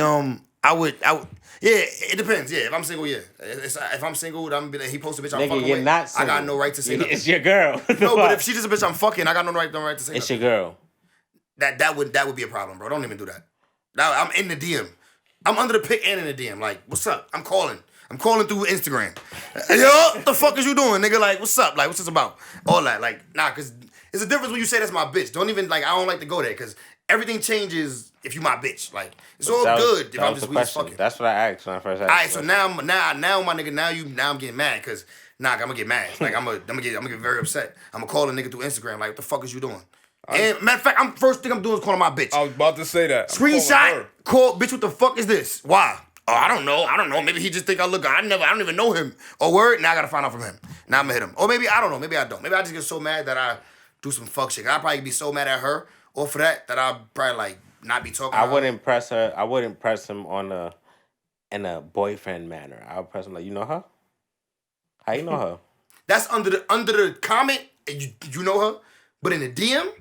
I would. Yeah, it depends. Yeah, if I'm single, yeah. If I'm single, I'm gonna be like, he posts a bitch I'm Nigga, fucking you're with. not single. I got no right to say nothing. It's your girl. No, but if she just a bitch I'm fucking, I got no right to say it's nothing. your girl. That would be a problem, bro. Don't even do that. Now I'm in the DM. I'm under the pic and in the DM. Like, what's up? I'm calling through Instagram. Yo, what the fuck is you doing, nigga? Like, what's up? Like, what's this about? All that. Like, nah, because it's a difference when you say that's my bitch. Don't even, like, I don't like to go there because everything changes if you my bitch. Like, it's all good if I'm just weird fucking. That's what I asked when I first asked. All right, so now my nigga, now I'm getting mad because, I'm gonna get mad. Like, I'm gonna get very upset. I'm gonna call a nigga through Instagram. Like, what the fuck is you doing? And matter of fact, first thing I'm doing is calling my bitch. I was about to say that. Screenshot, call, bitch, what the fuck is this? Why? Oh, I don't know. Maybe he just think I look good. I don't even know him. Or word, now I gotta find out from him. Now I'm gonna hit him. Or maybe, I don't know, maybe I don't. Maybe I just get so mad that I do some fuck shit. I'd probably be so mad at her or for that I'll probably like not be talking. I wouldn't press her. I wouldn't press him in a boyfriend manner. I would press him like, you know her? How you know her? That's under the comment, and you know her. But in the DM,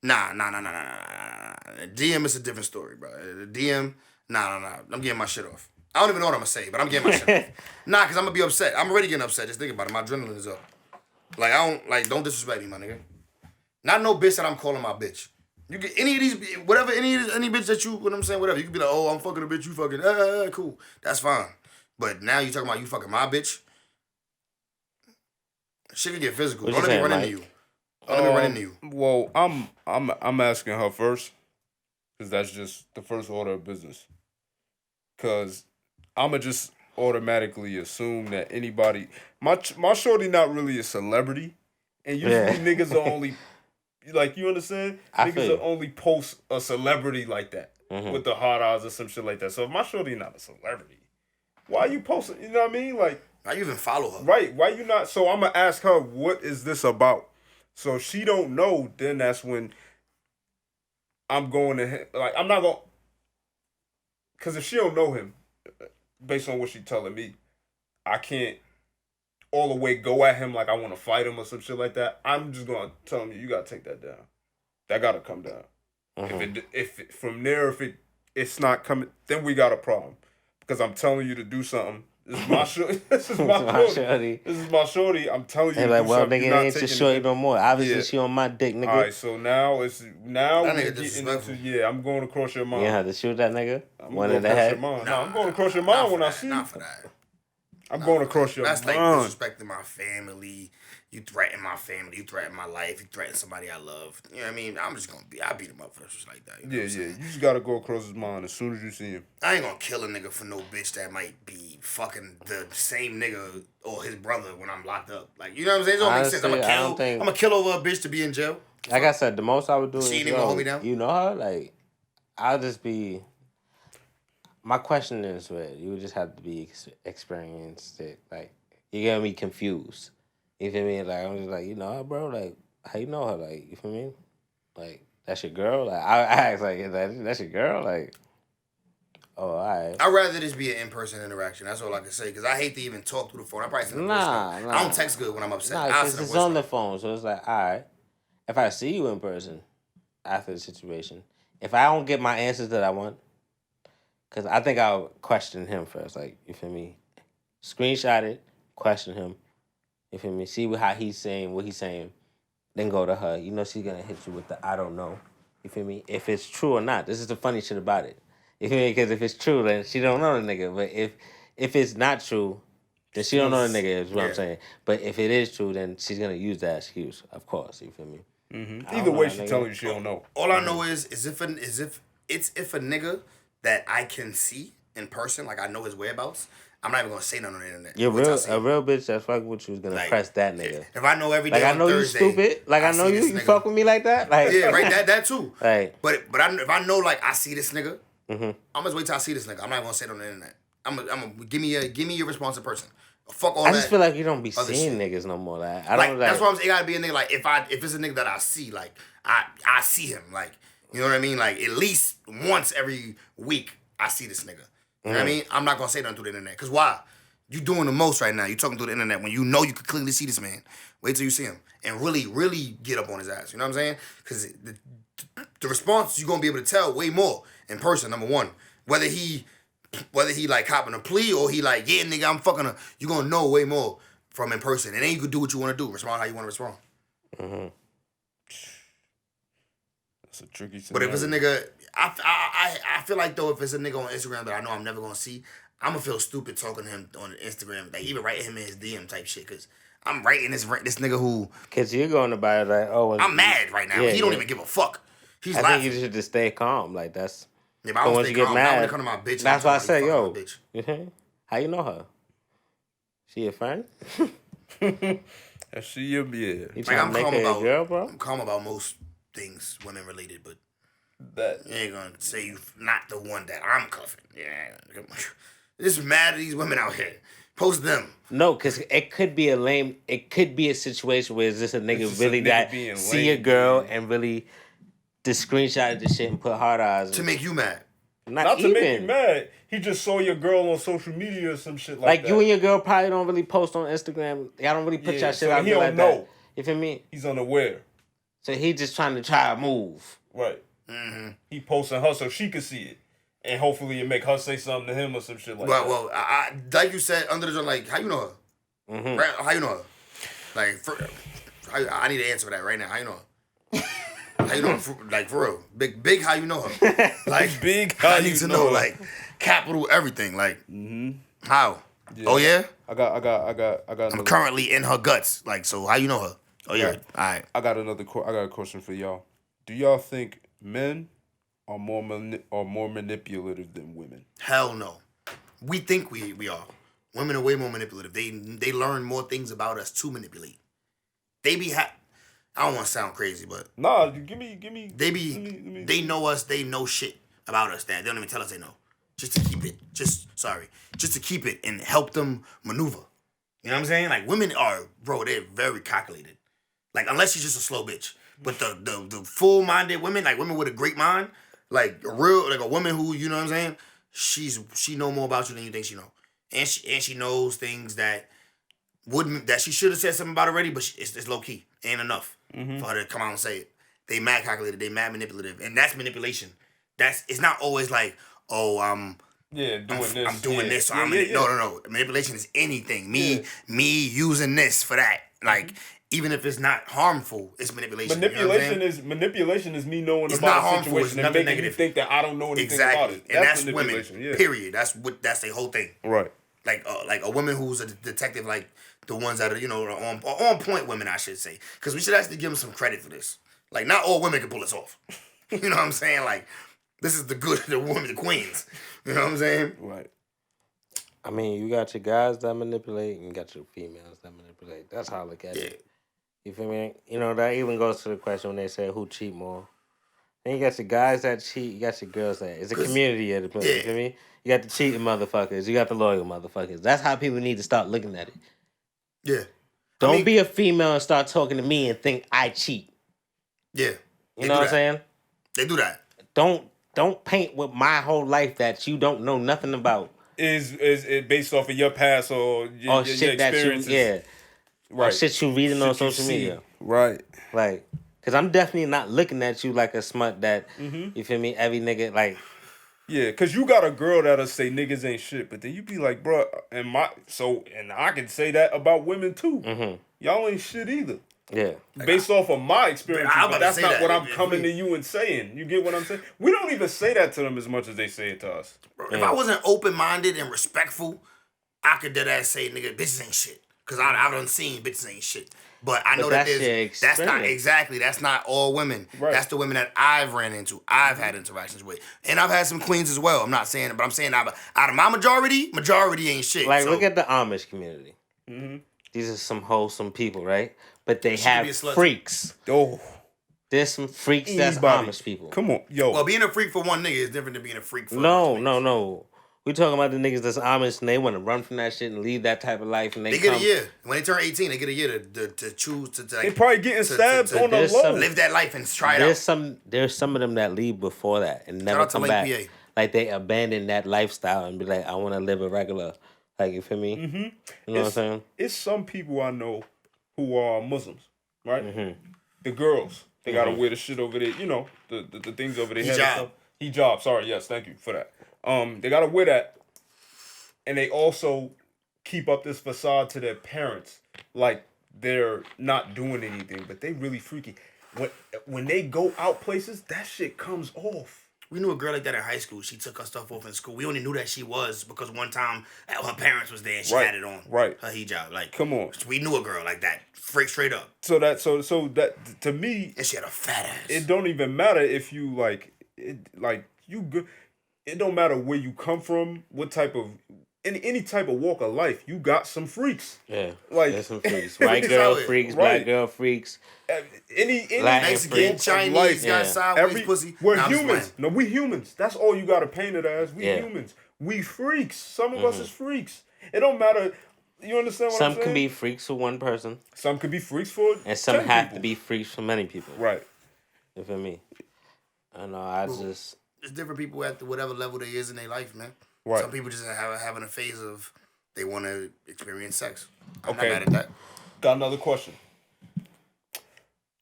nah. The DM is a different story, bro. The DM, nah. I'm getting my shit off. I don't even know what I'm gonna say, but I'm getting my shit off. Nah, because I'm gonna be upset. I'm already getting upset. Just think about it. My adrenaline is up. Like, don't disrespect me, my nigga. Not no bitch that I'm calling my bitch. You get any of these, whatever, any bitch that you, what I'm saying, whatever. You can be like, oh, I'm fucking a bitch, you fucking, cool. That's fine. But now you talking about you fucking my bitch. Shit can get physical. Don't let me run into you. Don't let me run into you. Well, I'm asking her first, because that's just the first order of business. Because I'ma just automatically assume that anybody, my shorty not really a celebrity, and usually niggas are only, like, you understand? Niggas will only post a celebrity like that with the hard eyes or some shit like that. So if my shorty not a celebrity, why you posting? You know what I mean? Like, why you even follow her? Right? Why you not? So I'm gonna ask her, what is this about? So if she don't know, then that's when I'm going to, like, I'm not going, because if she don't know him, based on what she telling me, I can't all the way go at him like I want to fight him or some shit like that. I'm just going to tell him, you got to take that down. That got to come down. If from there, if it's not coming, then we got a problem. Because I'm telling you to do something. This is my shorty. This is my shorty. I'm telling you. Hey, like, well, nigga, ain't your shorty no more. Obviously, she on my dick, nigga. All right, so now we're nigga getting into, I'm going across your mind. You have to shoot that nigga. I'm going across your mind when I see you. Not for that. I'm going across your mind. That's like disrespecting my family. You threaten my family. You threaten my life. You threaten somebody I love. You know what I mean? I'm just gonna I beat him up for shit like that. You know You just gotta go across his mind as soon as you see him. I ain't gonna kill a nigga for no bitch that might be fucking the same nigga or his brother when I'm locked up. Like, you know what I'm saying? It don't make sense. I'm gonna kill over a bitch to be in jail. Like I said, the most I would do is, ain't even hold me down. You know her? Like, I'll just be. My question is, you would just have to be experienced it. Like, you're gonna be confused. You feel me? Like, I'm just like, you know her, bro? Like, how you know her? Like, you feel me? Like, that's your girl? Like, I ask, like, that's your girl? Like, oh, all right. I'd rather this be an in-person interaction. That's all I can say. Because I hate to even talk through the phone. I probably send a voicemail. I don't text good when I'm upset. Because it's on the phone. So it's like, all right. If I see you in person after the situation, if I don't get my answers that I want, because I think I'll question him first. Like, you feel me? Screenshot it, question him. You feel me? See how he's saying, what he's saying. Then go to her. You know she's going to hit you with the I don't know. You feel me? If it's true or not. This is the funny shit about it. You feel me? Because if it's true, then she don't know the nigga. But if it's not true, then she don't know the nigga is what I'm saying. But if it is true, then she's going to use that excuse. Of course. You feel me? Mm-hmm. Either way, she telling you she don't know. All I know is if a nigga that I can see in person, like I know his whereabouts, I'm not even gonna say nothing on the internet. A real bitch that's fucking with you is gonna press that nigga. If I know every day, like I know Thursday, you stupid. Like I know you fuck with me like that. Like yeah, right. That too. Right. But if I know like I see this nigga, I'm gonna wait till I see this nigga. I'm not gonna say it on the internet. I'm gonna give me your responsive person. Fuck all that. I just feel like you don't be seeing niggas no more. Like I don't. That's why I'm saying it gotta be a nigga. Like if it's a nigga that I see, like I see him. Like, you know what I mean? Like at least once every week I see this nigga. You know what I mean? I'm not gonna say nothing through the internet. Cause why? You doing the most right now. You talking through the internet when you know you could clearly see this man. Wait till you see him and really, really get up on his ass. You know what I'm saying? Because the response you're gonna be able to tell way more in person. Number one, whether he whether he like copping a plea or he like, yeah, nigga, I'm fucking her, you gonna know way more from in person. And then you could do what you want to do. Respond how you want to respond. Mm-hmm. That's a tricky scenario. But if it's a nigga, I feel like though, if it's a nigga on Instagram that I know I'm never gonna see, I'm gonna feel stupid talking to him on Instagram, like even writing him in his DM type shit, cause I'm writing this nigga who. Cause you're going about it like, oh, I'm mad right now. Yeah, he don't even give a fuck. He's I laughing. think you should just stay calm. Like that's. Yeah, but I don't once stay you get calm. mad, Now when it come to my bitch, that's why I say, yo, bitch. How you know her? She a friend? If she your You Like, trying to make her a girl, bro? I'm calm about most things women related, but that you ain't gonna say you not the one that I'm cuffing. Yeah, just mad at these women out here. Post them. No, because it could be a situation where it's just a nigga really that see a girl and really just screenshot the shit and put hard eyes. To make you mad. Not to make you mad. He just saw your girl on social media or some shit like that. You and your girl probably don't really post on Instagram. Y'all don't really put y'all shit out there like that. You feel me? He's unaware. So he just trying to try a move. Right. Mm-hmm. He posting her so she could see it. And hopefully it make her say something to him or some shit like that. Well, I like you said, under the like, how you know her? Mm-hmm. Right? How you know her? Like, I need to answer for that right now. How you know her? How you know her? Like, for real. Big how you know her? Like, big how I you need to know know, her. like, capital everything. Like, how? Yeah. Oh, yeah? I got I'm currently in her guts. Like, so how you know her? Oh, yeah. Right. All right. I got a question for y'all. Do y'all think men are more manipulative than women? Hell no. We think we are. Women are way more manipulative. They learn more things about us to manipulate. They be I don't want to sound crazy, but nah, give me. They know us. They know shit about us that they don't even tell us they know. Just to keep it and help them maneuver. You know what I'm saying? Like women are, bro. They're very calculated. Like unless she's just a slow bitch, but the full minded women, like women with a great mind, like a woman who, you know what I'm saying? She know more about you than you think she know, and she knows things that she should have said something about already, but it's low key, ain't enough for her to come out and say it. They mad calculated, they mad manipulative, and that's manipulation. It's not always like, oh, I'm doing this. So no. Manipulation is anything. Me using this for that. Like even if it's not harmful, it's manipulation. Manipulation is me knowing it's about not a harmful, situation and making you think that I don't know anything about it. That's women. Yeah. Period. That's the whole thing. Right. Like a woman who's a detective, like the ones that are on point women, I should say, because we should actually give them some credit for this. Like not all women can pull this off. You know what I'm saying? Like this is the women, the queens. You know what I'm saying? Right. I mean, you got your guys that manipulate and you got your females that manipulate. That's how I look at it. You feel me? You know, that even goes to the question when they say who cheat more. Then you got your guys that cheat, you got your girls that. It's a community at the place, you feel me? You got the cheating motherfuckers, you got the loyal motherfuckers. That's how people need to start looking at it. Yeah. Don't be a female and start talking to me and think I cheat. Yeah. You know what I'm saying? They do that. Don't paint with my whole life that you don't know nothing about. Is it based off of your past or your shit experiences? That right. Or shit you reading on social media. Right. Like, because I'm definitely not looking at you like a smut that, you feel me, every nigga, like. Yeah, because you got a girl that'll say niggas ain't shit, but then you be like, bro, and I can say that about women too. Mm-hmm. Y'all ain't shit either. Yeah. Based off of my experience, but that's not what I'm coming to you and saying. You get what I'm saying? We don't even say that to them as much as they say it to us. Bro, if I wasn't open-minded and respectful, I could deadass say, nigga, bitches ain't shit. Because I done seen bitches ain't shit. But I know that's not all women. Right. That's the women that I've ran into, I've had interactions with. And I've had some queens as well. I'm not saying it, but I'm saying out of my majority ain't shit. Like, look at the Amish community. Mm-hmm. These are some wholesome people, right? But they have freaks. Oh. There's some freaks that's Amish people. Come on, yo. Well, being a freak for one nigga is different than being a freak for No. We talking about the niggas that's Amish and they want to run from that shit and leave that type of life. And they get a year. When they turn 18, they get a year to choose to they probably getting stabbed on the low. Live that life and try it out. There's some of them that leave before that and never come back. PA. Like they abandon that lifestyle and be like, I want to live a regular. Like, you feel me? Mm-hmm. You know what I'm saying? It's some people I know who are Muslims, right? Mm-hmm. The girls, they gotta wear the shit over there, you know, the things over their head. Hijab, sorry, yes, thank you for that. They gotta wear that, and they also keep up this facade to their parents, like they're not doing anything, but they really freaky. When they go out places, that shit comes off. We knew a girl like that in high school. She took her stuff off in school. We only knew that she was because one time her parents was there and she had it on. Right. Her hijab. Like, come on. We knew a girl like that. Straight up. So that to me, and she had a fat ass. It don't even matter if you it don't matter where you come from, what type of any type of walk of life, you got some freaks. Yeah, like there's some freaks. White girl freaks, black girl freaks. Any Mexican, Chinese, got sideways pussy. We're humans. No, we humans. That's all you gotta paint it as. We humans. We freaks. Some of us is freaks. It don't matter. You understand what I'm saying? Some can be freaks for one person. Some can be freaks for and some 10 have people. to be freaks for many people. Right. You feel me? I know. It's different people at whatever level they is in their life, man. Right. Some people just having a phase of they want to experience sex. I'm not mad at that. Got another question.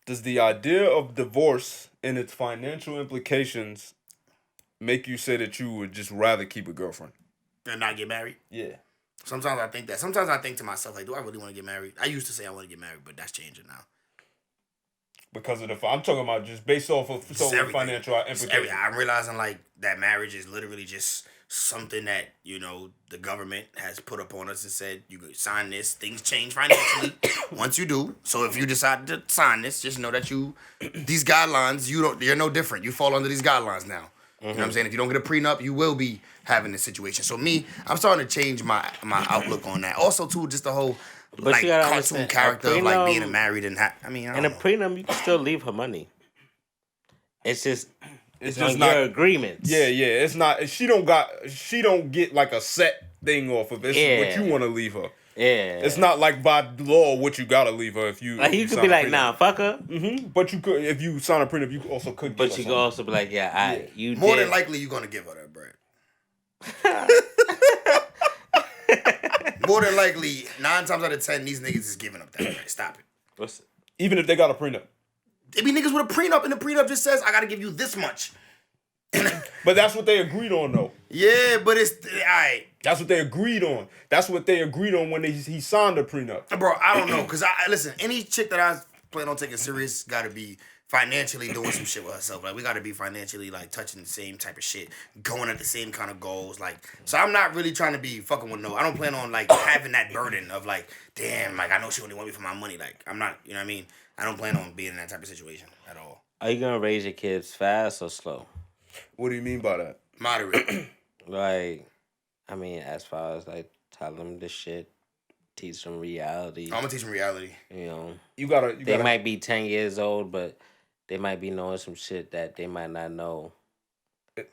Does the idea of divorce and its financial implications make you say that you would just rather keep a girlfriend and not get married? Yeah. Sometimes I think that. Sometimes I think to myself, like, do I really want to get married? I used to say I want to get married, but that's changing now. Because of I'm talking about just based off of financial implications. I'm realizing like that marriage is literally just something that, the government has put upon us and said, you could sign this, things change financially once you do. So if you decide to sign this, just know that these guidelines, you're no different. You fall under these guidelines now. Mm-hmm. You know what I'm saying? If you don't get a prenup, you will be having this situation. So I'm starting to change my outlook on that. Also, too, just the whole cartoon character of like being married and a prenup, you can still leave her money. It's just not your agreement. Yeah. It's not. She don't get like a set thing off of it. It's what you want to leave her. Yeah. It's not like by law what you gotta leave her if you. Like you could be like, nah, fuck her. Mm-hmm. But you could, if you sign a prenup, you also could. But you could also be like, you. More than likely, you're gonna give her that bread. More than likely, 9 times out of 10, these niggas is giving up that bread. Stop it. Even if they got a prenup. It be niggas with a prenup, and the prenup just says, I gotta give you this much. But that's what they agreed on, though. Yeah, but it's alright. That's what they agreed on. That's what they agreed on when he signed the prenup. Bro, I don't know, cause listen, any chick that I plan on taking serious gotta be financially doing some shit with herself. Like we gotta be financially like touching the same type of shit, going at the same kind of goals. Like, so I'm not really trying to be fucking with I don't plan on like having that burden of like, damn, like I know she only want me for my money. Like I'm not, you know what I mean? I don't plan on being in that type of situation at all. Are you gonna raise your kids fast or slow? What do you mean by that? Moderate. Like, I mean, as far as like tell them this shit, teach them reality. I'm gonna teach them reality. You know, they might be 10 years old, but they might be knowing some shit that they might not know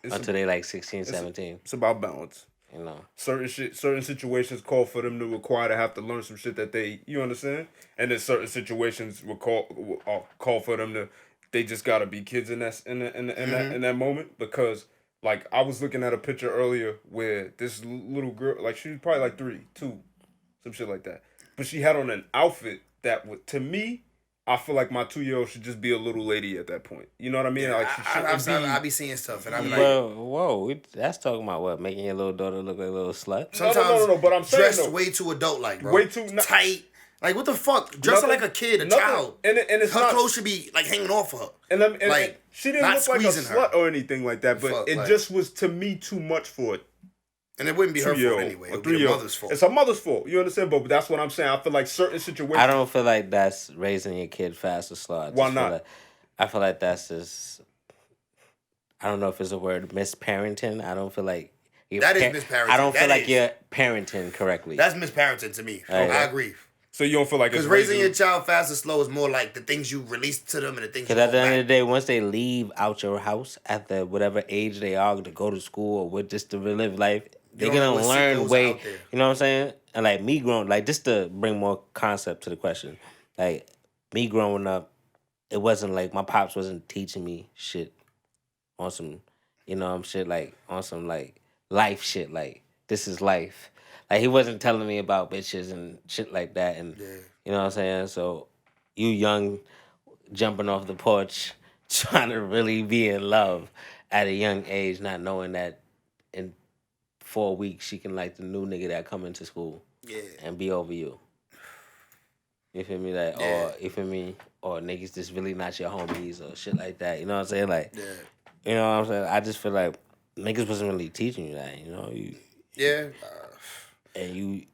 until they like 16, 17. It's about balance. You know, certain situations call for them to require to have to learn some shit that you understand, and then certain situations will call for them to. They just gotta be kids in that moment, because like I was looking at a picture earlier where this little girl, like she was probably like 2, some shit like that, but she had on an outfit that would, to me, I feel like my 2-year-old should just be a little lady at that point. You know what I mean? Yeah, like I be seeing stuff, and I'm like, whoa, that's talking about what, making your little daughter look like a little slut. Sometimes no, but I'm saying dressed way too adult, like bro, way too tight. Like, what the fuck? Dressing like a kid, child. And it's her clothes should be, like, hanging off of her. And like, she didn't look like a slut or anything like that, but it just was, to me, too much for it. And it wouldn't be her fault anyway. It would be her mother's fault. It's her mother's fault. You understand? But that's what I'm saying. I feel like certain situations... I don't feel like that's raising your kid fast or slow. Why not? I feel like that's just... I don't know if it's a word, misparenting. I don't feel like... That is misparenting. I don't feel like you're parenting correctly. That's misparenting to me. I agree. So you don't feel like it's... Because raising your child fast or slow is more like the things you release to them and the things you... Because at the end of the day, once they leave out your house at the whatever age they are to go to school or with just to live life, they're going to learn way... You know what I'm saying? And like me growing... Like just to bring more concept to the question. Like me growing up, it wasn't like... My pops wasn't teaching me shit on some... You know, shit like... On some like life shit. Like, this is life. Like, he wasn't telling me about bitches and shit like that. And, you know what I'm saying? So, you young, jumping off the porch, trying to really be in love at a young age, not knowing that in 4 weeks, she can like the new nigga that come into school. Yeah. And be over you. You feel me? Like, or you feel me? Or niggas just really not your homies or shit like that. You know what I'm saying? Like, you know what I'm saying? I just feel like niggas wasn't really teaching you that. You know, and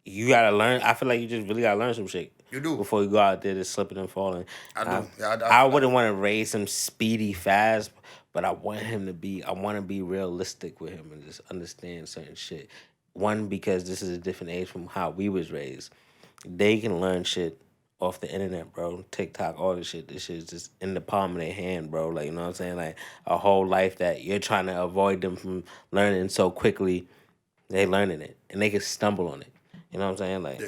you gotta learn. I feel like you just really gotta learn some shit. You do before you go out there just slipping and falling. I do. I wouldn't want to raise him speedy fast, but I want him to be. I want to be realistic with him and just understand certain shit. One, because this is a different age from how we was raised. They can learn shit off the internet, bro. TikTok, all this shit. This shit is just in the palm of their hand, bro. Like, you know what I'm saying? Like, a whole life that you're trying to avoid them from learning so quickly, they learning it. And they can stumble on it. You know what I'm saying? Like,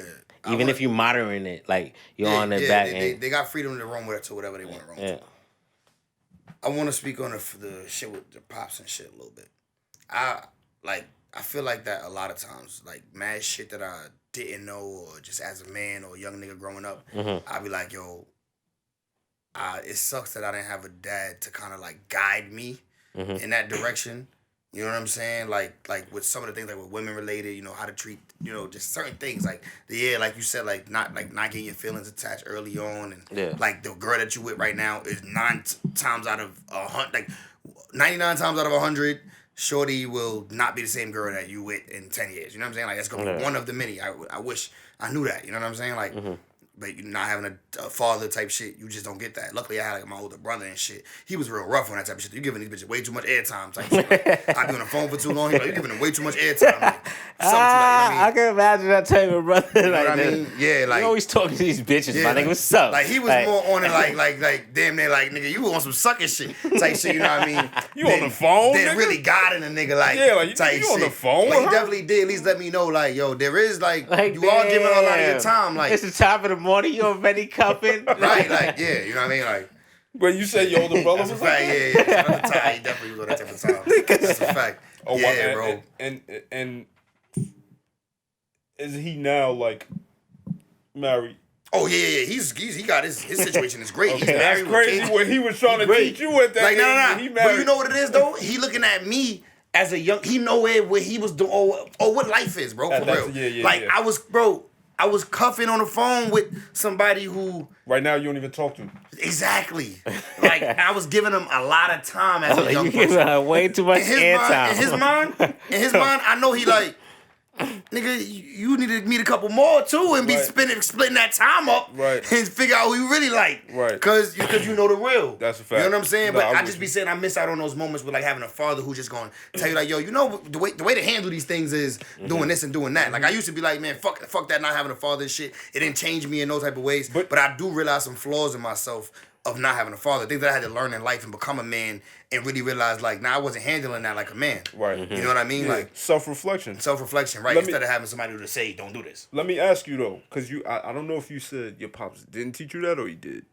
even if you moderating it, like, you're on their back end. They got freedom to run with it to whatever they want to run with. I want to speak on the shit with the pops and shit a little bit. I feel like that a lot of times, like, mad shit that I didn't know, or just as a man or a young nigga growing up, I'd be like, yo, it sucks that I didn't have a dad to kind of like guide me in that direction. You know what I'm saying? Like with some of the things like with women related, you know, how to treat, you know, just certain things like like you said, like not getting your feelings attached early on, and like the girl that you with right now is 9 times out of 100, like 99 times out of 100. Shorty will not be the same girl that you with in 10 years. You know what I'm saying? Like, it's going to be one of the many. I wish I knew that. You know what I'm saying? Like, but you not having a father type shit, you just don't get that. Luckily, I had like my older brother and shit. He was real rough on that type of shit. You giving these bitches way too much airtime type shit. Like, I be on the phone for too long. He like, you giving them way too much airtime. Like, I can imagine that type of brother. You know what I mean? Yeah, like, you always talking to these bitches, my nigga. What's up? Like, he was more on it, like damn near like, nigga, you on some sucking shit type shit. You know what I mean? You on the phone? Then really guiding a nigga like type you on shit. the phone? Like, he definitely did at least let me know, like, yo, there is like you are giving a lot of your time. Like, it's the top of the morning. You already cupping, right? Like, yeah, you know what I mean? Like, but you say your older brother that's was a fact. Yeah. At the time, he definitely was on that type of time. That's a fact. Oh, yeah, bro. And is he now like married? Oh yeah. He got his situation is great. Okay. He's married. That's crazy. When he was trying to teach you at that like, age, no. But you know what it is though? He looking at me as a young. He know where he was doing. Oh, what life is, bro. For real. I was cuffing on the phone with somebody who... Right now, you don't even talk to him. Exactly. Like, I was giving him a lot of time as a young person. You giving her way too much airtime. In his mind, I know he like... Nigga, you need to meet a couple more too and be splitting that time up and figure out who you really like. Right. Because you know the real. That's a fact. You know what I'm saying? No, but I just be saying I miss out on those moments with like having a father who's just going to tell you like, yo, you know the way to handle these things is doing this and doing that. Like I used to be like, man, fuck that not having a father and shit. It didn't change me in those type of ways. But I do realize some flaws in myself of not having a father. Things that I had to learn in life and become a man and really realize like, I wasn't handling that like a man. Right. You know what I mean? Yeah. Like self-reflection, right? Instead of having somebody to say, don't do this. Let me ask you though, because I don't know if you said your pops didn't teach you that or he did.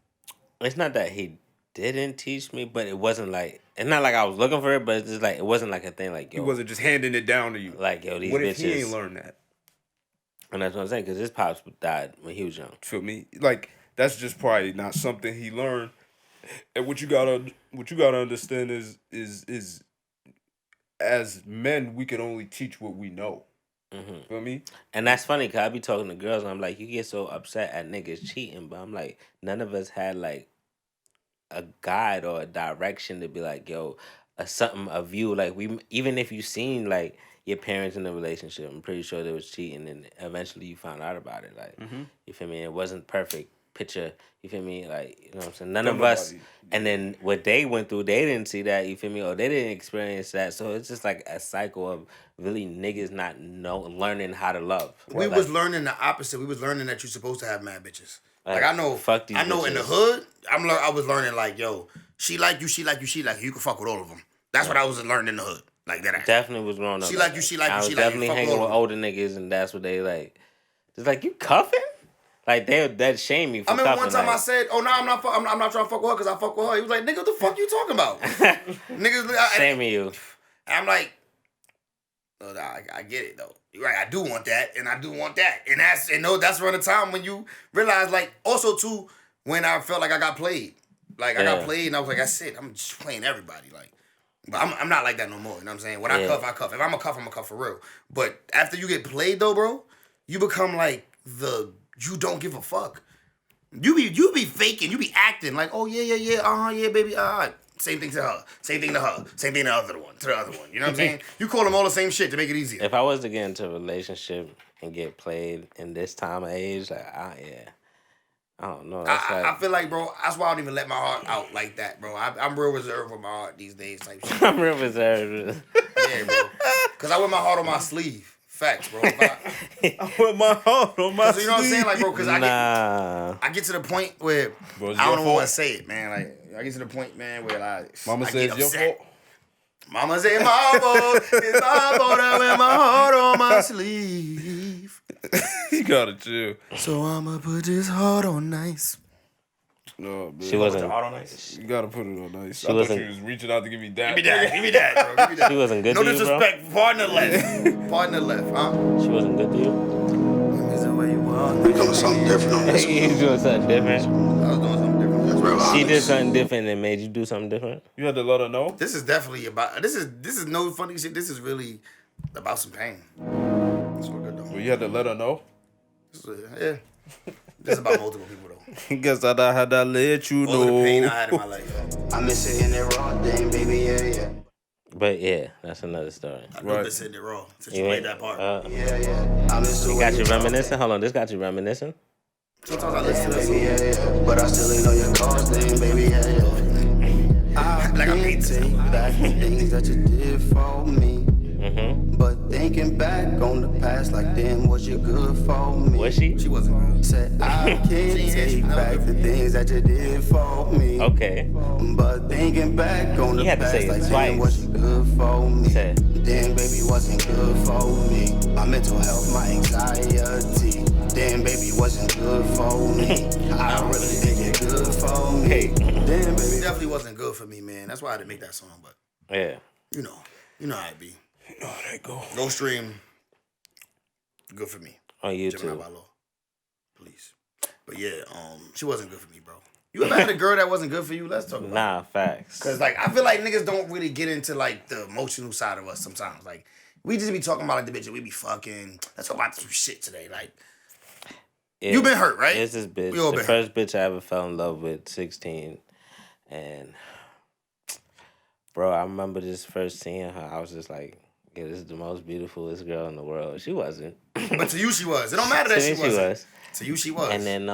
It's not that he didn't teach me, but it wasn't like, it's not like I was looking for it, but it's just like, it wasn't like a thing like, yo. He wasn't just handing it down to you. Like, yo, these bitches. What if he ain't learned that? And that's what I'm saying, because his pops died when he was young. Feel me? Like, that's just probably not something he learned. And what you gotta understand is as men we can only teach what we know. Feel me? And that's funny because I be talking to girls and I'm like, you get so upset at niggas cheating, but I'm like, none of us had like a guide or a direction to be like, yo, a view. Like we, even if you seen like your parents in a relationship, I'm pretty sure they was cheating and eventually you found out about it. Like, you feel me? It wasn't perfect picture, you feel me? Like, you know what I'm saying? None of us, and then what they went through, they didn't see that, you feel me? Or they didn't experience that. So it's just like a cycle of really niggas not learning how to love. We was learning the opposite. We was learning that you're supposed to have mad bitches. Like I know, fuck these I know bitches. In the hood, I was learning like, yo, she like you, she like you, she like you. You can fuck with all of them. That's what I was learning in the hood. Like that. Definitely was growing up. She like you, she like you, she like you. Definitely hanging with older niggas, and that's what they like. It's like, you cuffing? Like that shame me for cuffing. I remember one time I said, "Oh no, I'm not trying to fuck with her because I fuck with her." He was like, "Nigga, what the fuck you talking about?" Niggas, shame you. I'm like, oh, I get it though. You're right. I do want that, and I do want that, and that's around the time when you realize, like, also too, when I felt like I got played, like I got played, and I was like, that's it. I'm just playing everybody, like. But I'm not like that no more. You know what I'm saying? When I cuff, I cuff. If I'm a cuff, I'm a cuff for real. But after you get played though, bro, you become like you don't give a fuck. You be faking. You be acting like, oh yeah, baby, Same thing to her. Same thing to her. Same thing to the other one. You know what I'm saying? You call them all the same shit to make it easier. If I was to get into a relationship and get played in this time of age, like, I don't know. I feel like, bro, that's why I don't even let my heart out like that, bro. I'm real reserved with my heart these days, type shit. I'm real reserved. Yeah, bro. Because I wear my heart on my sleeve. Facts, bro. I wear my heart on my sleeve. You know what I'm saying? Like, bro, because I get to the point where I don't want to say it, man. Like, I get to the point, man, where Mama says your fault. Mama said my fault. It's my fault. I wear my heart on my sleeve. You gotta chill. So I'ma put this heart on nice. No, man. She wasn't. Heart on nice. You gotta put it on nice. She I thought wasn't. she was reaching out to give me that. Give me that, bro. Give me that. She wasn't good No to you, bro. disrespect. Partner left. Partner left, huh? She wasn't good to you. Is the way you are. We doing something different on this. You doing something different. I was doing something different. That's real She honest. did something different and made you do something different. You had to let her know. This is definitely about. This is no funny shit. This is really about some pain. That's what good though. Well, you had to let her know. Yeah. This is about multiple people though. Guess I had to let you All of the pain I know. had in my life. I miss it in that raw thing, baby, yeah. But yeah, that's another story. I know Right. this ended wrong since You you ain't- played that part. Yeah. I miss the You way got you talk, reminiscing? Hold on, this got you reminiscing? Sometimes I listen to baby, this. yeah. But I still ain't on your cause thing, baby, yeah. I Like I can't hate take back the things that you did for me. Mm-hmm. But thinking back on the past, like damn, was you good for me? Was she? She wasn't good. Said I can't take back the things that you did for me. Okay. But thinking back on the You had to past, say it like twice. damn, was you good for me? Said. Damn, baby, wasn't good for me. My mental health, my anxiety. Damn, baby, wasn't good for me. I don't really think it's good for me. Hey. Damn, It baby. definitely wasn't good for me, man. That's why I didn't make that song. But Yeah. you know how it be. You know how that go. Go stream. Good for me. On YouTube. GeminiByLaw. Please. But yeah, she wasn't good for me, bro. You ever had a girl that wasn't good for you? Let's talk about it. Nah, facts. Cause like I feel like niggas don't really get into like the emotional side of us sometimes. Like we just be talking about like the bitch that we be fucking. Let's talk about some shit today. Like you been hurt, right? It's this bitch. We all The been first bitch I ever fell in love with, 16. And bro, I remember just first seeing her. I was just like, yeah, this is the most beautifulest girl in the world. She wasn't. But to you she was. It don't matter that To she me, wasn't. was. To you she was. And then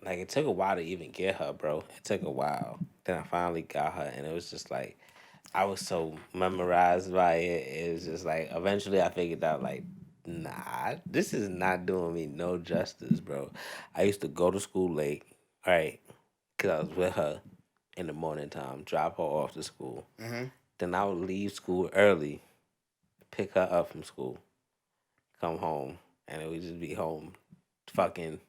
like it took a while to even get her, bro. It took a while. Then I finally got her, and it was just like I was so memorized by it. It was just like eventually I figured out like, nah, this is not doing me no justice, bro. I used to go to school late, right? Cause I was with her in the morning time, drop her off to school. Mm-hmm. Then I would leave school early, pick her up from school, come home, and it would just be home, fucking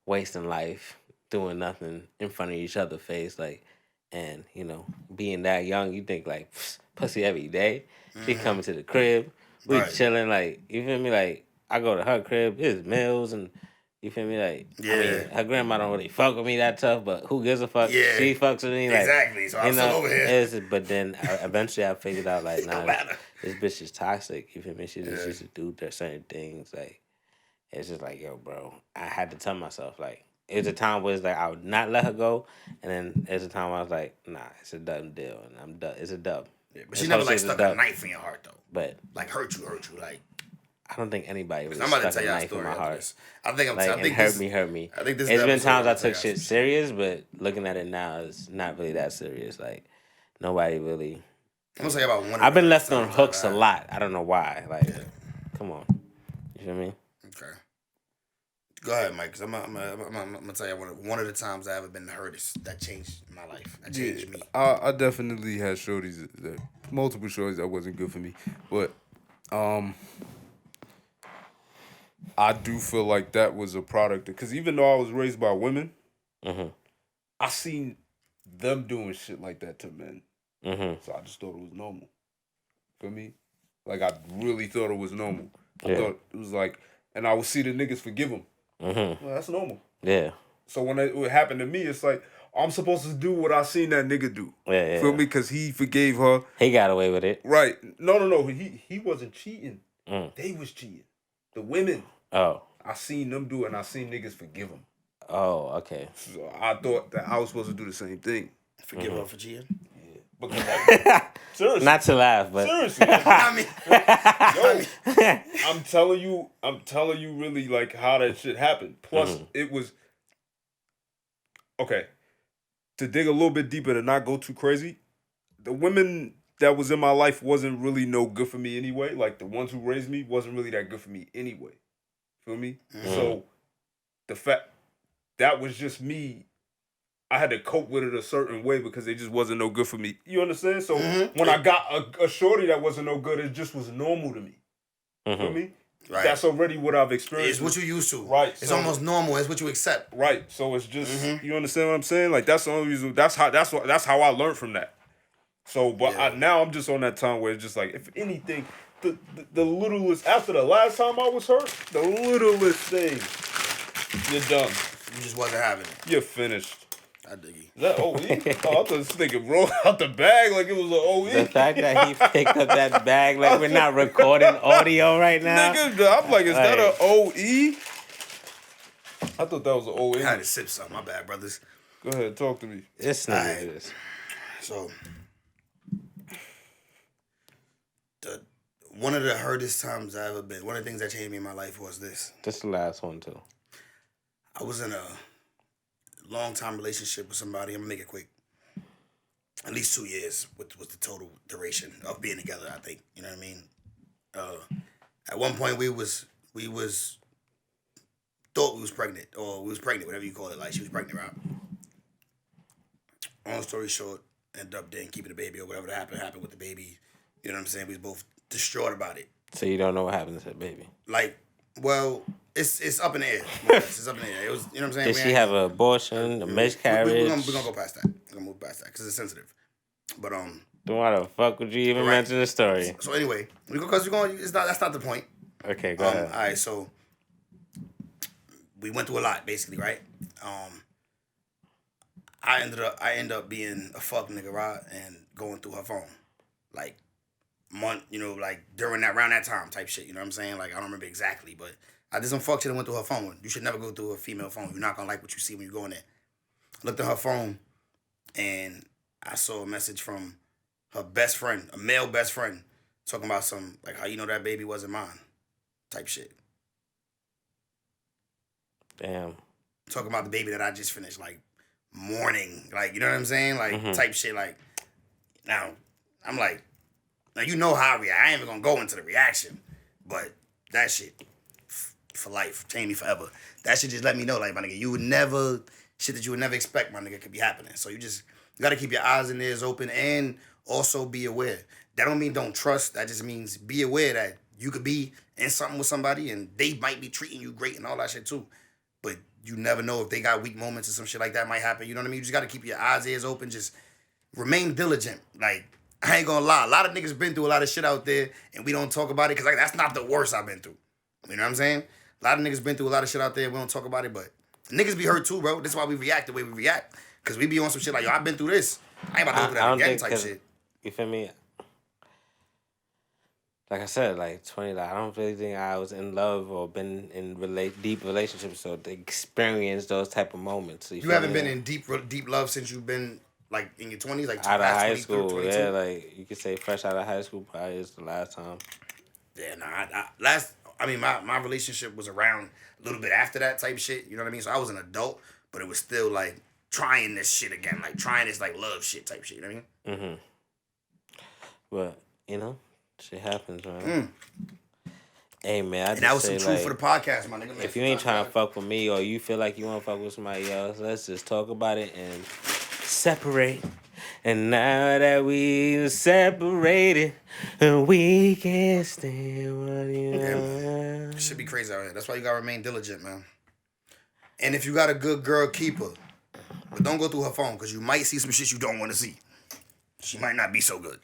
wasting life, doing nothing in front of each other's face, like, and you know, being that young, you think like pussy every day. She coming to the crib, we Right. chilling, like, you feel me? Like I go to her crib, it's meals and. You feel me? Like, I Yeah. mean, her grandma don't really fuck with me that tough, but who gives a fuck? Yeah. She fucks with me. Like, Exactly. So I'm you know, still over here. but then eventually I figured out, like, nah, Don't matter. this bitch is toxic. You feel me? She just Yeah. used to do certain things. Like, it's just like, yo, bro, I had to tell myself, like, it was a time where it's like I would not let her go, and then there's a time where I was like, nah, it's a done deal, and I'm done. It's a dub. Yeah, but This she never whole like shit's stuck dub. a knife in your heart though. But Like hurt you. Like I don't think anybody really I'm about to stuck tell a y'all a knife in story my after heart. this. I think Like, I and think hurt this, me. I think this. It's is the been episode times where I tell took y'all shit some serious, but looking at it now, it's not really that serious. Like, nobody really. I'm gonna tell you about one. I've been left stories on I've hooks a had. lot. I don't know why. Like, Yeah. come on. You feel me? Okay. Go ahead, Mike. Cause I'm gonna tell you one of the times I ever been the hurtest that changed my life. That changed me. I definitely had shorties that multiple shorties that wasn't good for me, but I do feel like that was a product because even though I was raised by women, Mm-hmm. I seen them doing shit like that to men, Mm-hmm. so I just thought it was normal. For me, like I really thought it was normal. I Yeah. thought it was like, and I would see the niggas forgive them. Mm-hmm. Well, that's normal. Yeah. So when it would happen to me, it's like, I'm supposed to do what I seen that nigga do. Yeah. Feel me? Because he forgave her. He got away with it. Right. No. He wasn't cheating. Mm. They was cheating. The women. Oh. I seen them do it, and I seen niggas forgive them. Oh, okay. So I thought that I was supposed to do the same thing. Forgive her for cheating? Yeah. Because, seriously. Not to laugh, but... Seriously. I mean... I'm telling you really, like, how that shit happened. Plus, it was... Okay. To dig a little bit deeper and not go too crazy, the women that was in my life wasn't really no good for me anyway. Like, the ones who raised me wasn't really that good for me anyway. Feel me? So, the fact... That was just me. I had to cope with it a certain way because it just wasn't no good for me. You understand? So when I got a shorty that wasn't no good, it just was normal to me. Feel me? Right. That's already what I've experienced. It's what you used to. Right. It's so, almost normal. It's what you accept. Right. So it's just you understand what I'm saying? Like that's the only reason. That's how I learned from that. So, but now I'm just on that time where it's just like, if anything, the littlest after the last time I was hurt, the littlest thing, you're done. You just wasn't having it. You're finished. I dig you. Is that OE? I thought this nigga rolled out the bag like it was an OE. The fact that he picked up that bag like we're not recording audio right now. Nigga, I'm like, is that an OE? I thought that was an OE. I had to sip something. My bad, brothers. Go ahead, talk to me. This nigga is. So, one of the hardest times I ever been, one of the things that changed me in my life was this. This is the last one, too. I was in a long-time relationship with somebody. I'm going to make it quick. At least 2 years was the total duration of being together, I think. You know what I mean? At one point, we thought we was pregnant, or we was pregnant, whatever you call it. Like, she was pregnant, right? Long story short, ended up then keeping the baby, or whatever happened with the baby. You know what I'm saying? We was both distraught about it. So you don't know what happened to the baby? Like, well, it's up in the air. It's up in the air. It was, you know what I'm saying? Did she have an abortion, a miscarriage? We're gonna go past that. We're gonna move past that because it's sensitive. But why the fuck would you even mention the story? So anyway, because we're going. That's not the point. Okay, go ahead. All right, so we went through a lot, basically, right? I ended up being a fuck nigga, right, and going through her phone, like like around that time type shit. You know what I'm saying? Like I don't remember exactly, but I did some fuck shit and went through her phone. You should never go through a female phone. You're not gonna like what you see when you go in there. Looked at her phone, and I saw a message from her best friend, a male best friend, talking about some like how you know that baby wasn't mine, type shit. Damn. Talking about the baby that I just finished, like mourning, like you know what I'm saying, like type shit. Like now, I'm like, now you know how I react. I ain't even gonna go into the reaction, but that shit for life changed me forever. That shit just let me know, like my nigga, you would never shit that you would never expect, my nigga, could be happening. So you gotta keep your eyes and ears open, and also be aware. That don't mean don't trust. That just means be aware that you could be in something with somebody and they might be treating you great and all that shit too. But you never know if they got weak moments or some shit like that might happen. You know what I mean? You just got to keep your eyes, ears open. Just remain diligent. Like, I ain't gonna lie. A lot of niggas been through a lot of shit out there and we don't talk about it because like, that's not the worst I've been through. You know what I'm saying? A lot of niggas been through a lot of shit out there and we don't talk about it, but niggas be hurt too, bro. That's why we react the way we react. Because we be on some shit like, yo, I've been through this. I ain't about to go through that again type shit. You feel me? Like I said, like 20, like I don't really think I was in love or been in deep relationships, so to experience those type of moments. You haven't been in deep love since you've been like in your 20s, like out of high 20, school. 22? Yeah, like you could say fresh out of high school probably is the last time. Yeah, nah. My relationship was around a little bit after that type shit. You know what I mean? So I was an adult, but it was still like trying this shit again, like trying this like love shit type shit. You know what I mean? But you know. Shit happens, man. Hey, man, that was some truth for the podcast, my nigga. Man, if you ain't trying to fuck with me or you feel like you want to fuck with somebody else, let's just talk about it and separate. And now that we separated, we can't stand what you know. It should be crazy out here. That's why you got to remain diligent, man. And if you got a good girl, keep her. But don't go through her phone because you might see some shit you don't want to see. She might not be so good.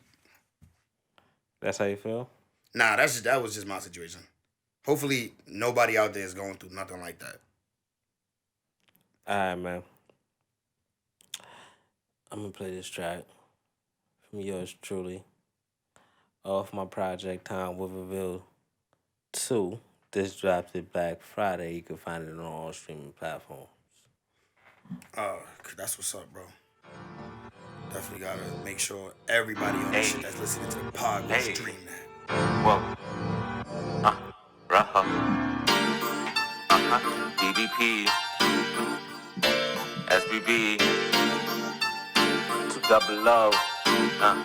That's how you feel? Nah, that was just my situation. Hopefully, nobody out there is going through nothing like that. All right, man. I'm gonna play this track from yours truly off my project Time with Reveal 2. This dropped it Black Friday. You can find it on all streaming platforms. That's what's up, bro. Definitely gotta make sure everybody on this shit that's listening to the pod will stream that. Whoa. Rojo. BBP. SBB. 200.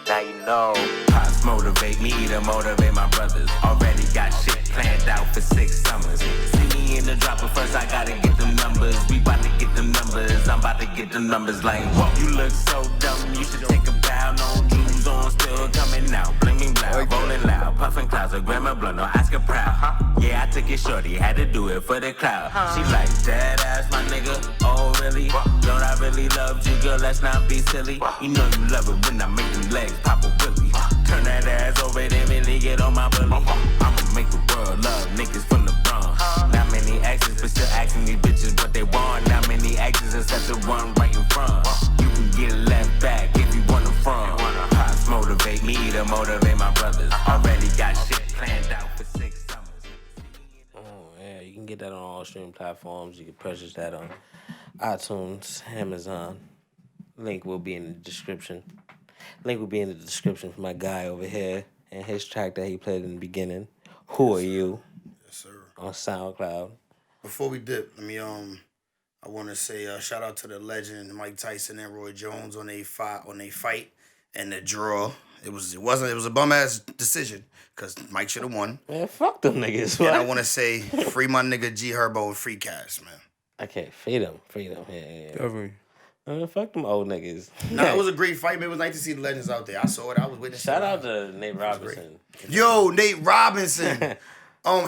Now you know. Pops motivate me to motivate my brothers. Already got shit planned out for 6 summers. See me in the dropper first, I gotta get them numbers. We bout to get them numbers. I'm about to get them numbers like, whoa. You look so dumb, you should take a bow. No jewels on, still coming out. Blinking loud, rolling loud. Puffing clouds, a grandma blunt, no Oscar proud. Yeah, I took it shorty, had to do it for the cloud. She like, dead ass, my nigga. Oh, really? Don't I really love you, girl? Let's not be silly. You know you love it when I make them legs pop a willy. Turn that ass over, then really get on my belly. I'ma make the world love niggas from the Bronx. Not many exes, but still asking these bitches what they want. Not many exes except the one right in front. You can get left back if you want to front. Pops motivate me to motivate my brothers. Already got shit planned out for 6 summers. Oh, yeah, you can get that on all streaming platforms. You can purchase that on iTunes, Amazon. Link will be in the description. Link will be in the description for my guy over here and his track that he played in the beginning. Who Are You? Yes, sir. On SoundCloud. Before we dip, let me I want to say shout out to the legend Mike Tyson and Roy Jones on a fight and the draw. It was a bum ass decision because Mike should have won. Man, fuck them niggas. And What? I want to say free my nigga G-Herbo and free cash, man. Okay, freedom. Yeah. Definitely. Fuck them old niggas. Nah, it was a great fight, man. It was nice to see the legends out there. I saw it. I was witnessing. Shout it. out to Nate Robinson. Yo, Nate Robinson.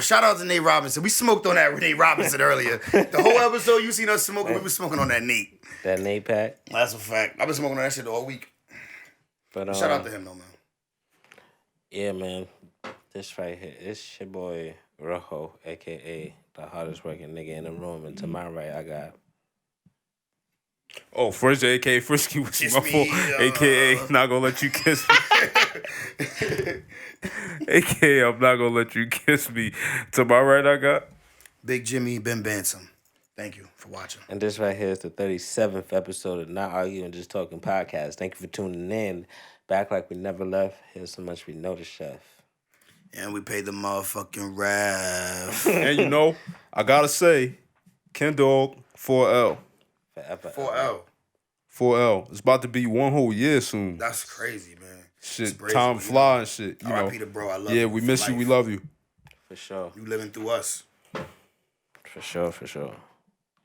Shout out to Nate Robinson. We smoked on that Nate Robinson earlier. The whole episode you seen us smoking, we was smoking on that Nate. That Nate pack. That's a fact. I've been smoking on that shit all week. But Shout out to him though, man. Yeah, man. This right here, it's your boy Rojo, aka the hardest working nigga in the room. And to my right, I got. Oh, Fraser, aka Frisky, which is my me, fault. AKA, not gonna let you kiss me. AKA, I'm not gonna let you kiss me. To my right, I got. Big Jimmy Ben Bansom. Thank you for watching. And this right here is the 37th episode of Not Arguing Just Talking podcast. Thank you for tuning in. Back like we never left. Here's so much we know the chef. And we paid the motherfucking ref. And you know, I gotta say, Ken Dog, 4L. Forever. 4L. 4L. It's about to be 1 whole year soon. That's crazy, man. Shit, crazy, time you fly know. and shit. You R.I.P. know. to bro. I love you. Yeah, we miss you. We love you. For sure. You living through us. For sure.